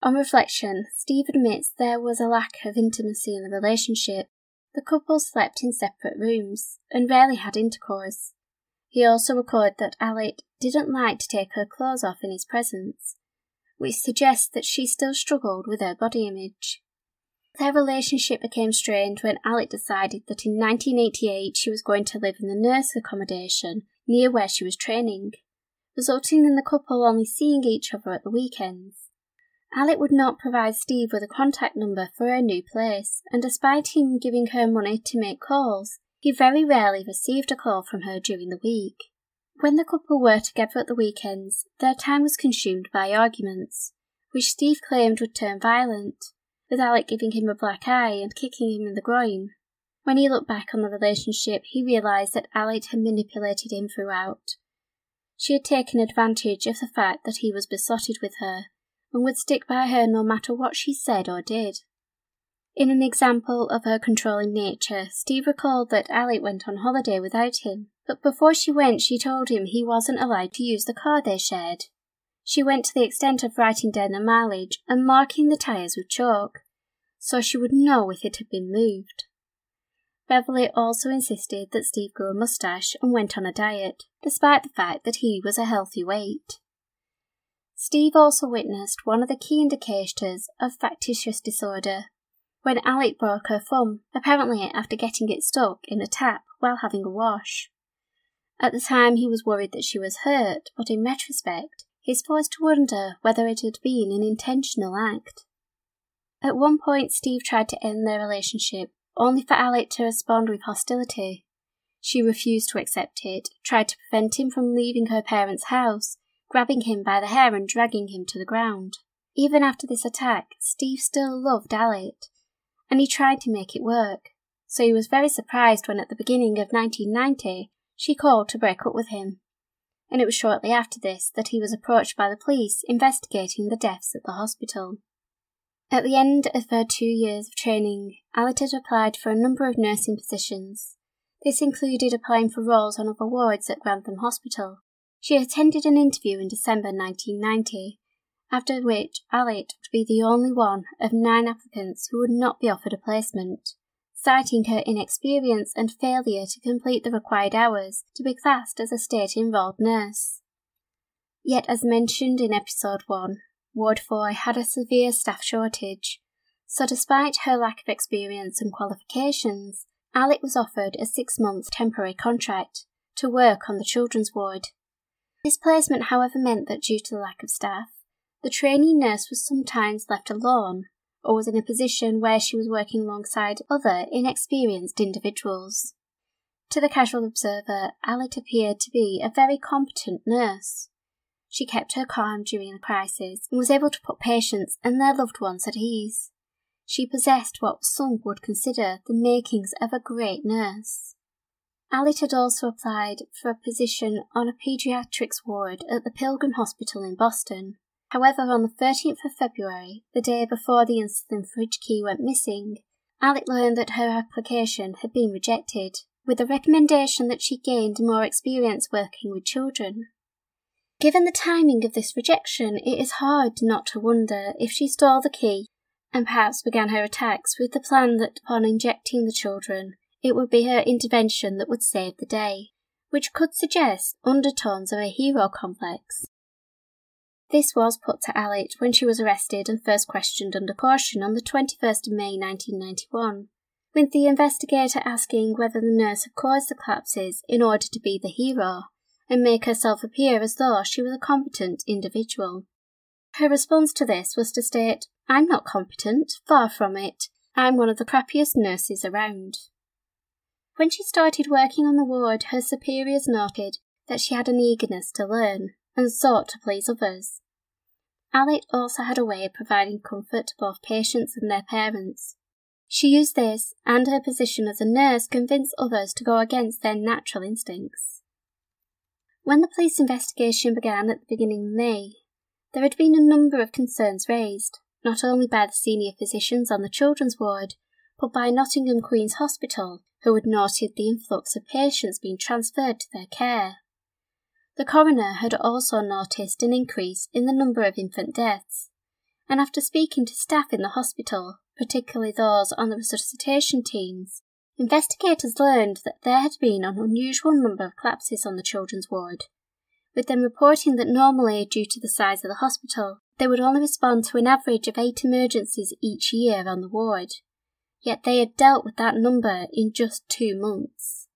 [SPEAKER 2] On reflection, Steve admits there was a lack of intimacy in the relationship. The couple slept in separate rooms, and rarely had intercourse. He also recorded that Allit didn't like to take her clothes off in his presence, which suggests that she still struggled with her body image. Their relationship became strained when Allit decided that in 1988 she was going to live in the nurse accommodation near where she was training, resulting in the couple only seeing each other at the weekends. Allit would not provide Steve with a contact number for her new place, and despite him giving her money to make calls, he very rarely received a call from her during the week. When the couple were together at the weekends, their time was consumed by arguments, which Steve claimed would turn violent, with Allit giving him a black eye and kicking him in the groin. When he looked back on the relationship, he realised that Allit had manipulated him throughout. She had taken advantage of the fact that he was besotted with her, and would stick by her no matter what she said or did. In an example of her controlling nature, Steve recalled that Allit went on holiday without him, but before she went she told him he wasn't allowed to use the car they shared. She went to the extent of writing down the mileage and marking the tyres with chalk, so she would know if it had been moved. Beverley also insisted that Steve grew a moustache and went on a diet, despite the fact that he was a healthy weight. Steve also witnessed one of the key indicators of factitious disorder, when Allit broke her thumb, apparently after getting it stuck in a tap while having a wash. At the time he was worried that she was hurt, but in retrospect, he is forced to wonder whether it had been an intentional act. At one point Steve tried to end their relationship, only for Allit to respond with hostility. She refused to accept it, tried to prevent him from leaving her parents' house, grabbing him by the hair and dragging him to the ground. Even after this attack, Steve still loved Allit, and he tried to make it work, so he was very surprised when at the beginning of 1990 she called to break up with him. And it was shortly after this that he was approached by the police investigating the deaths at the hospital. At the end of her 2 years of training, Allit had applied for a number of nursing positions. This included applying for roles on other wards at Grantham Hospital. She attended an interview in December 1990, after which Allit would be the only one of 9 applicants who would not be offered a placement, citing her inexperience and failure to complete the required hours to be classed as a state-enrolled nurse. Yet, as mentioned in episode 1, Ward 4 had a severe staff shortage, so despite her lack of experience and qualifications, Allit was offered a 6-month temporary contract to work on the children's ward. This placement, however, meant that due to the lack of staff, The trainee nurse was sometimes left alone, or was in a position where she was working alongside other inexperienced individuals. To the casual observer, Allit appeared to be a very competent nurse. She kept her calm during the crisis and was able to put patients and their loved ones at ease. She possessed what some would consider the makings of a great nurse. Allit had also applied for a position on a paediatrics ward at the Pilgrim Hospital in Boston. However, on the 13th of February, the day before the insulin fridge key went missing, Allit learned that her application had been rejected, with the recommendation that she gained more experience working with children. Given the timing of this rejection, it is hard not to wonder if she stole the key and perhaps began her attacks with the plan that upon injecting the children, it would be her intervention that would save the day, which could suggest undertones of a hero complex. This was put to Allit when she was arrested and first questioned under caution on the 21st of May 1991, with the investigator asking whether the nurse had caused the collapses in order to be the hero and make herself appear as though she was a competent individual. Her response to this was to state, "I'm not competent, far from it. I'm one of the crappiest nurses around." When she started working on the ward, her superiors noted that she had an eagerness to learn and sought to please others. Allit also had a way of providing comfort to both patients and their parents. She used this and her position as a nurse to convince others to go against their natural instincts. When the police investigation began at the beginning of May, there had been a number of concerns raised, not only by the senior physicians on the children's ward, but by Nottingham Queen's Hospital, who had noted the influx of patients being transferred to their care. The coroner had also noticed an increase in the number of infant deaths, and after speaking to staff in the hospital, particularly those on the resuscitation teams, investigators learned that there had been an unusual number of collapses on the children's ward, with them reporting that normally, due to the size of the hospital, they would only respond to an average of 8 emergencies each year on the ward, yet they had dealt with that number in just 2 months.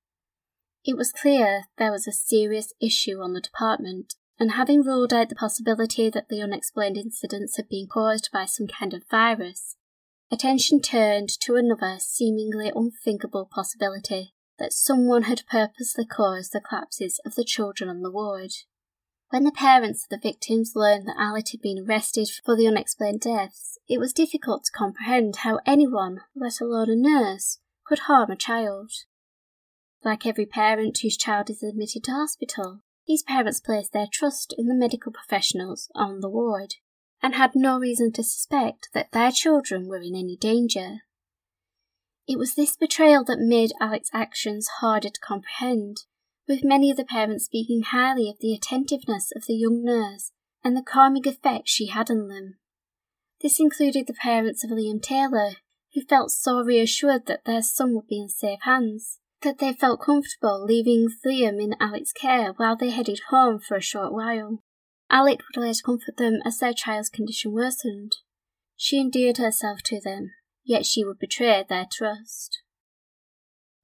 [SPEAKER 2] It was clear there was a serious issue on the department, and having ruled out the possibility that the unexplained incidents had been caused by some kind of virus, attention turned to another seemingly unthinkable possibility, that someone had purposely caused the collapses of the children on the ward. When the parents of the victims learned that Allit had been arrested for the unexplained deaths, it was difficult to comprehend how anyone, let alone a nurse, could harm a child. Like every parent whose child is admitted to hospital, these parents placed their trust in the medical professionals on the ward, and had no reason to suspect that their children were in any danger. It was this betrayal that made Allit's actions harder to comprehend, with many of the parents speaking highly of the attentiveness of the young nurse and the calming effect she had on them. This included the parents of Liam Taylor, who felt so reassured that their son would be in safe hands, that they felt comfortable leaving Liam in Allit's care while they headed home for a short while. Allit would later comfort them as their child's condition worsened. She endeared herself to them, yet she would betray their trust.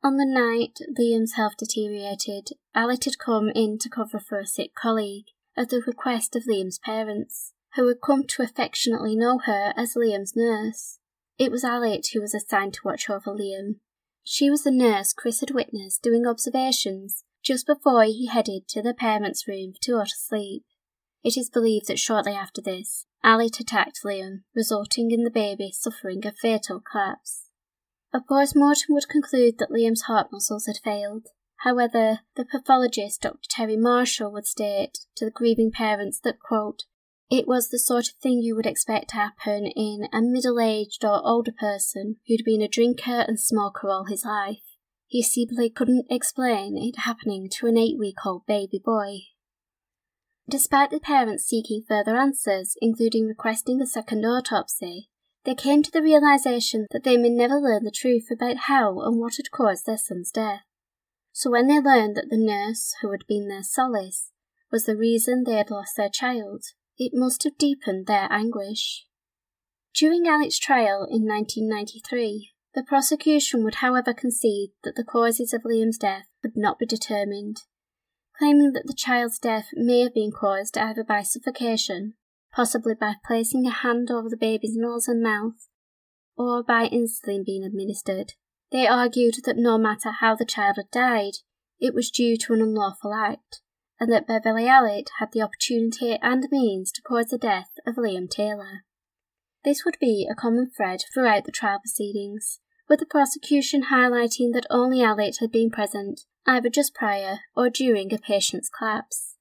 [SPEAKER 2] On the night Liam's health deteriorated, Allit had come in to cover for a sick colleague, at the request of Liam's parents, who had come to affectionately know her as Liam's nurse. It was Allit who was assigned to watch over Liam. She was the nurse Chris had witnessed doing observations just before he headed to the parents' room to go to sleep. It is believed that shortly after this, Allit attacked Liam, resulting in the baby suffering a fatal collapse. A post-mortem would conclude that Liam's heart muscles had failed. However, the pathologist Dr. Terry Marshall would state to the grieving parents that, quote, "It was the sort of thing you would expect to happen in a middle-aged or older person who'd been a drinker and smoker all his life. He simply couldn't explain it happening to an 8-week-old baby boy." Despite the parents seeking further answers, including requesting a second autopsy, they came to the realization that they may never learn the truth about how and what had caused their son's death. So when they learned that the nurse, who had been their solace, was the reason they had lost their child, it must have deepened their anguish. During Allit's trial in 1993, the prosecution would however concede that the causes of Liam's death could not be determined, claiming that the child's death may have been caused either by suffocation, possibly by placing a hand over the baby's nose and mouth, or by insulin being administered. They argued that no matter how the child had died, it was due to an unlawful act, and that Beverley Allit had the opportunity and means to cause the death of Liam Taylor. This would be a common thread throughout the trial proceedings, with the prosecution highlighting that only Allit had been present, either just prior or during a patient's collapse.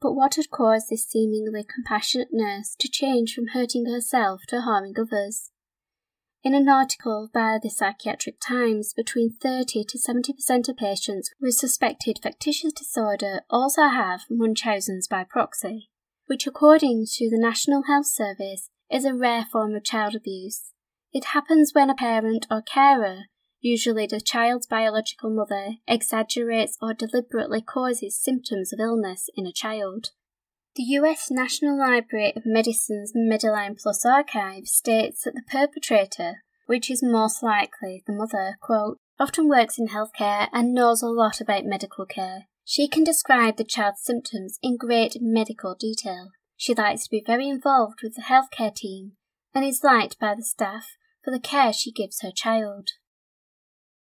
[SPEAKER 2] But what had caused this seemingly compassionate nurse to change from hurting herself to harming others? In an article by the Psychiatric Times, between 30 to 70% of patients with suspected factitious disorder also have Munchausen's by proxy, which according to the National Health Service is a rare form of child abuse. It happens when a parent or carer, usually the child's biological mother, exaggerates or deliberately causes symptoms of illness in a child. The US National Library of Medicine's Medline Plus archive states that the perpetrator, which is most likely the mother, quote, often works in healthcare and knows a lot about medical care. She can describe the child's symptoms in great medical detail. She likes to be very involved with the healthcare team and is liked by the staff for the care she gives her child.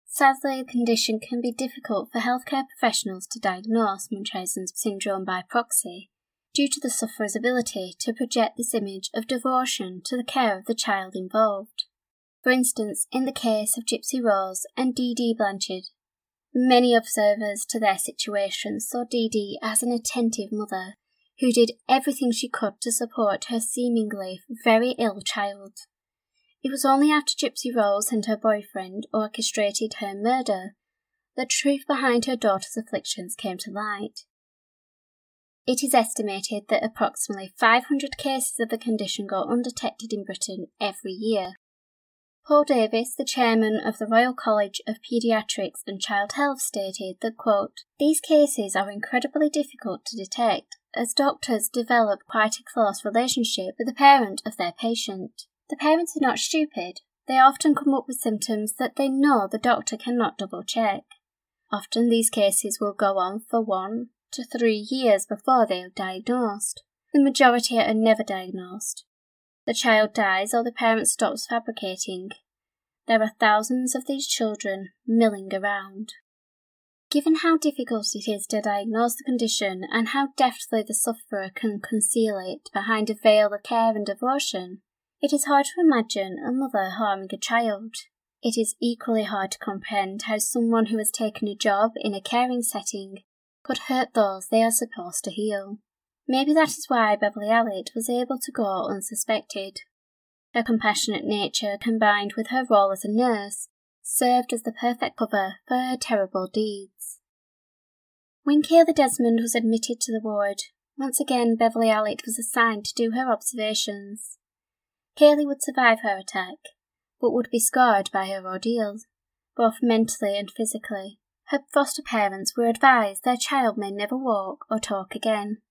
[SPEAKER 2] Sadly, the condition can be difficult for healthcare professionals to diagnose Munchausen's syndrome by proxy, due to the sufferer's ability to project this image of devotion to the care of the child involved. For instance, in the case of Gypsy Rose and Dee Dee Blanchard, many observers to their situation saw Dee Dee as an attentive mother who did everything she could to support her seemingly very ill child. It was only after Gypsy Rose and her boyfriend orchestrated her murder that the truth behind her daughter's afflictions came to light. It is estimated that approximately 500 cases of the condition go undetected in Britain every year. Paul Davis, the chairman of the Royal College of Paediatrics and Child Health, stated that, quote, "These cases are incredibly difficult to detect, as doctors develop quite a close relationship with the parent of their patient. The parents are not stupid. They often come up with symptoms that they know the doctor cannot double-check. Often these cases will go on for 1 to 3 years before they are diagnosed. The majority are never diagnosed. The child dies or the parent stops fabricating. There are thousands of these children milling around." Given how difficult it is to diagnose the condition and how deftly the sufferer can conceal it behind a veil of care and devotion, it is hard to imagine a mother harming a child. It is equally hard to comprehend how someone who has taken a job in a caring setting could hurt those they are supposed to heal. Maybe that is why Beverley Allit was able to go unsuspected. Her compassionate nature, combined with her role as a nurse, served as the perfect cover for her terrible deeds. When Kaylee Desmond was admitted to the ward, once again Beverley Allit was assigned to do her observations. Kaylee would survive her attack, but would be scarred by her ordeal, both mentally and physically. Her foster parents were advised their child may never walk or talk again,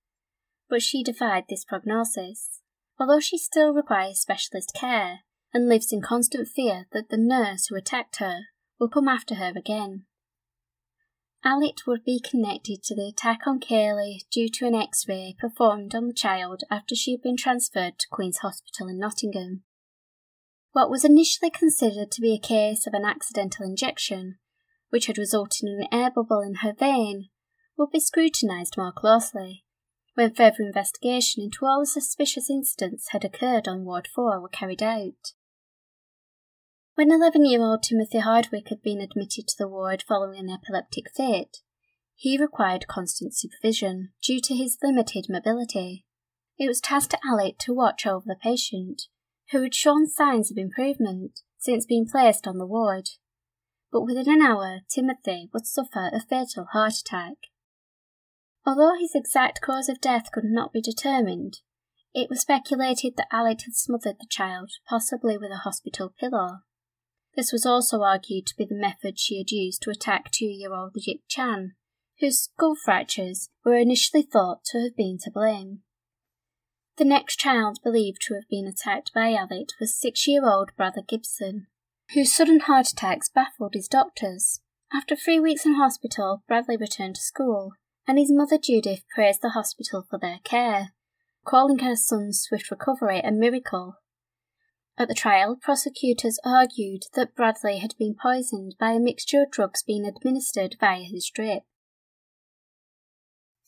[SPEAKER 2] but she defied this prognosis, although she still requires specialist care and lives in constant fear that the nurse who attacked her will come after her again. Allit would be connected to the attack on Kaylee due to an X-ray performed on the child after she had been transferred to Queen's Hospital in Nottingham. What was initially considered to be a case of an accidental injection, which had resulted in an air bubble in her vein, would be scrutinised more closely, when further investigation into all the suspicious incidents had occurred on Ward 4 were carried out. When 11-year-old Timothy Hardwick had been admitted to the ward following an epileptic fit, he required constant supervision due to his limited mobility. It was tasked to Allit to watch over the patient, who had shown signs of improvement since being placed on the ward, but within an hour Timothy would suffer a fatal heart attack. Although his exact cause of death could not be determined, it was speculated that Allit had smothered the child, possibly with a hospital pillow. This was also argued to be the method she had used to attack 2-year-old Yip Chan, whose skull fractures were initially thought to have been to blame. The next child believed to have been attacked by Allit was 6-year-old brother Gibson, whose sudden heart attacks baffled his doctors. After 3 weeks in hospital, Bradley returned to school, and his mother Judith praised the hospital for their care, calling her son's swift recovery a miracle. At the trial, prosecutors argued that Bradley had been poisoned by a mixture of drugs being administered via his drip.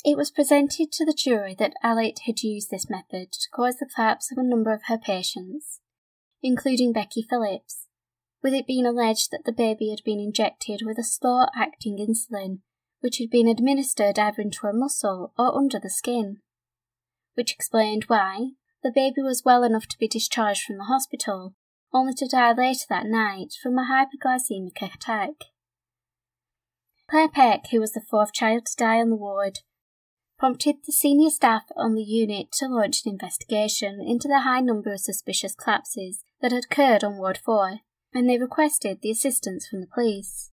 [SPEAKER 2] It was presented to the jury that Allit had used this method to cause the collapse of a number of her patients, including Becky Phillips, with it being alleged that the baby had been injected with a slow-acting insulin, which had been administered either into a muscle or under the skin, which explained why the baby was well enough to be discharged from the hospital, only to die later that night from a hyperglycemic attack. Claire Peck, who was the fourth child to die on the ward, prompted the senior staff on the unit to launch an investigation into the high number of suspicious collapses that had occurred on Ward 4, and they requested the assistance from the police.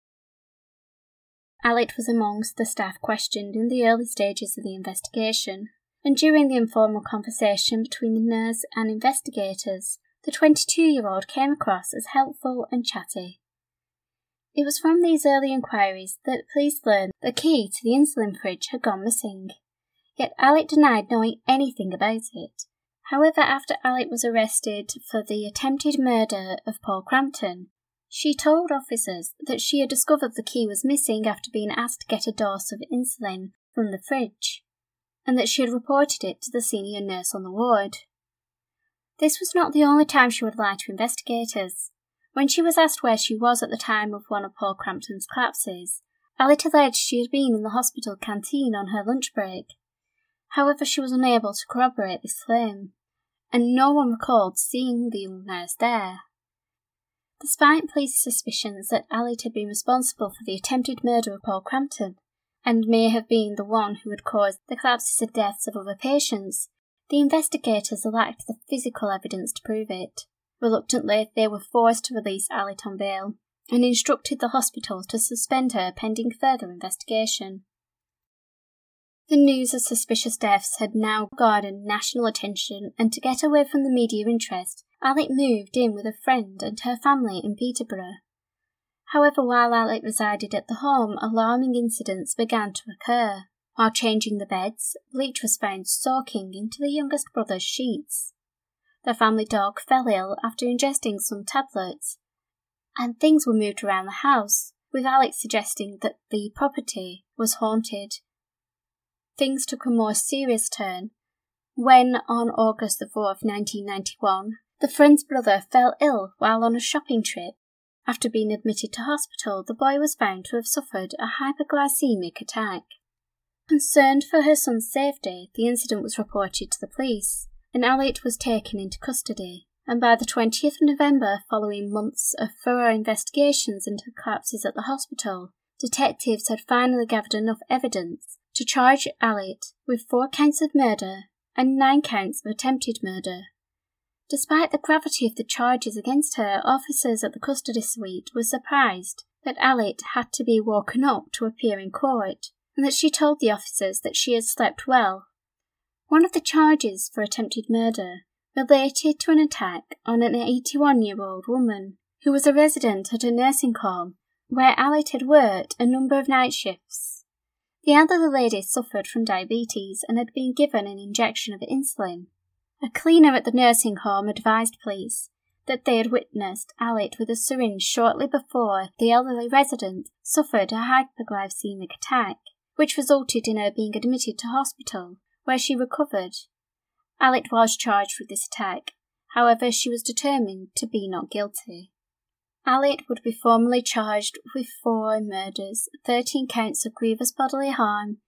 [SPEAKER 2] Allit was amongst the staff questioned in the early stages of the investigation, and during the informal conversation between the nurse and investigators, the 22-year-old came across as helpful and chatty. It was from these early inquiries that police learned the key to the insulin fridge had gone missing, yet Allit denied knowing anything about it. However, after Allit was arrested for the attempted murder of Paul Crampton, she told officers that she had discovered the key was missing after being asked to get a dose of insulin from the fridge, and that she had reported it to the senior nurse on the ward. This was not the only time she would lie to investigators. When she was asked where she was at the time of one of Paul Crampton's collapses, Allit alleged she had been in the hospital canteen on her lunch break. However, she was unable to corroborate this claim, and no one recalled seeing the young nurse there. Despite police suspicions that Allit had been responsible for the attempted murder of Paul Crampton, and may have been the one who had caused the collapses and deaths of other patients, the investigators lacked the physical evidence to prove it. Reluctantly, they were forced to release Allit on bail, and instructed the hospital to suspend her pending further investigation. The news of suspicious deaths had now garnered national attention, and to get away from the media interest, Allit moved in with a friend and her family in Peterborough. However, while Allit resided at the home, alarming incidents began to occur. While changing the beds, bleach was found soaking into the youngest brother's sheets. The family dog fell ill after ingesting some tablets, and things were moved around the house, with Allit suggesting that the property was haunted. Things took a more serious turn when, on August 4th, 1991, the friend's brother fell ill while on a shopping trip. After being admitted to hospital, the boy was found to have suffered a hyperglycemic attack. Concerned for her son's safety, the incident was reported to the police, and Allit was taken into custody, and by the 20th of November, following months of thorough investigations into collapses at the hospital, detectives had finally gathered enough evidence to charge Allit with 4 counts of murder and 9 counts of attempted murder. Despite the gravity of the charges against her, officers at the custody suite were surprised that Allit had to be woken up to appear in court, and that she told the officers that she had slept well. One of the charges for attempted murder related to an attack on an 81-year-old woman who was a resident at a nursing home where Allit had worked a number of night shifts. The elderly lady suffered from diabetes and had been given an injection of insulin. A cleaner at the nursing home advised police that they had witnessed Allit with a syringe shortly before the elderly resident suffered a hyperglycemic attack, which resulted in her being admitted to hospital, where she recovered. Allit was charged with this attack, however she was determined to be not guilty. Allit would be formally charged with 4 murders, 13 counts of grievous bodily harm,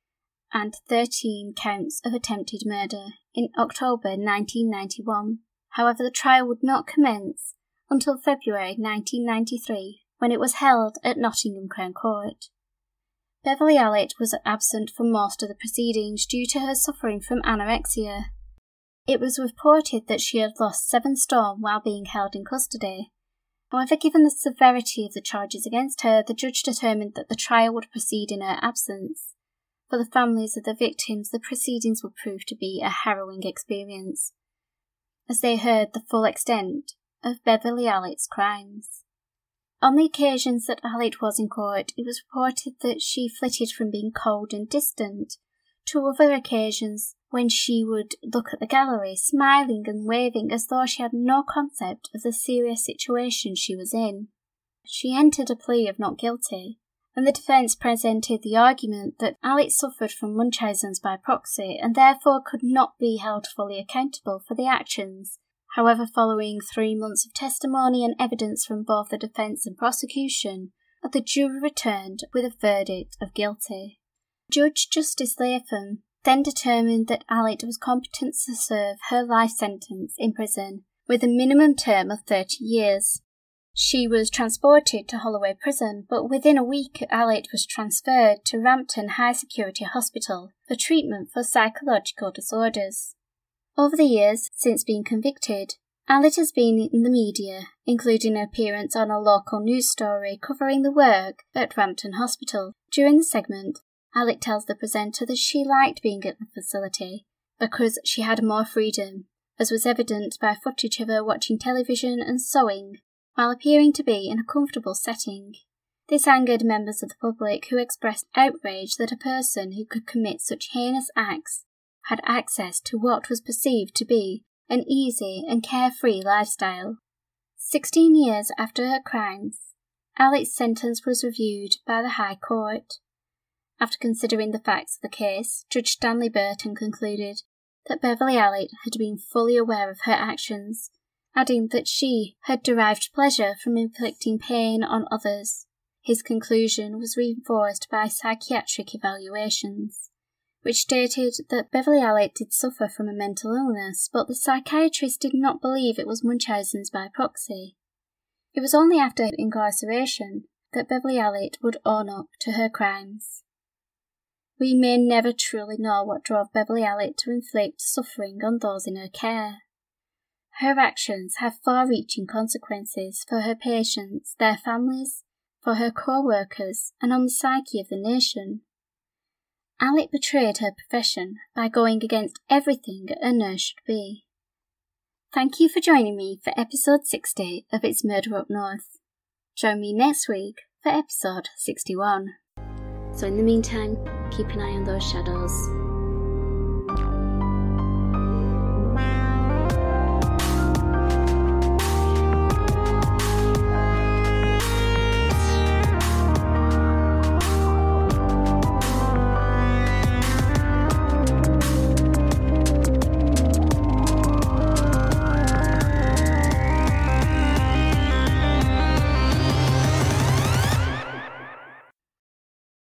[SPEAKER 2] and 13 counts of attempted murder in October 1991. However, the trial would not commence until February 1993, when it was held at Nottingham Crown Court. Beverley Allit was absent for most of the proceedings due to her suffering from anorexia. It was reported that she had lost 7 stone while being held in custody. However, given the severity of the charges against her, the judge determined that the trial would proceed in her absence. For the families of the victims, the proceedings would prove to be a harrowing experience, as they heard the full extent of Beverley Allit's crimes. On the occasions that Allit was in court, it was reported that she flitted from being cold and distant to other occasions when she would look at the gallery, smiling and waving as though she had no concept of the serious situation she was in. She entered a plea of not guilty, and the defence presented the argument that Allit suffered from Munchausen's by proxy and therefore could not be held fully accountable for the actions. However, following 3 months of testimony and evidence from both the defence and prosecution, the jury returned with a verdict of guilty. Judge Justice Latham then determined that Allit was competent to serve her life sentence in prison with a minimum term of 30 years. She was transported to Holloway Prison, but within a week Allit was transferred to Rampton High Security Hospital for treatment for psychological disorders. Over the years since being convicted, Allit has been in the media, including an appearance on a local news story covering the work at Rampton Hospital. During the segment, Allit tells the presenter that she liked being at the facility because she had more freedom, as was evident by footage of her watching television and sewing, while appearing to be in a comfortable setting. This angered members of the public who expressed outrage that a person who could commit such heinous acts had access to what was perceived to be an easy and carefree lifestyle. 16 years after her crimes, Allit's sentence was reviewed by the High Court. After considering the facts of the case, Judge Stanley Burton concluded that Beverley Allit had been fully aware of her actions, adding that she had derived pleasure from inflicting pain on others. His conclusion was reinforced by psychiatric evaluations, which stated that Beverley Allit did suffer from a mental illness, but the psychiatrist did not believe it was Munchausen's by proxy. It was only after incarceration that Beverley Allit would own up to her crimes. We may never truly know what drove Beverley Allit to inflict suffering on those in her care. Her actions have far-reaching consequences for her patients, their families, for her co-workers, and on the psyche of the nation. Allit betrayed her profession by going against everything a nurse should be. Thank you for joining me for episode 60 of It's Murder Up North. Join me next week for episode 61. So in the meantime, keep an eye on those shadows.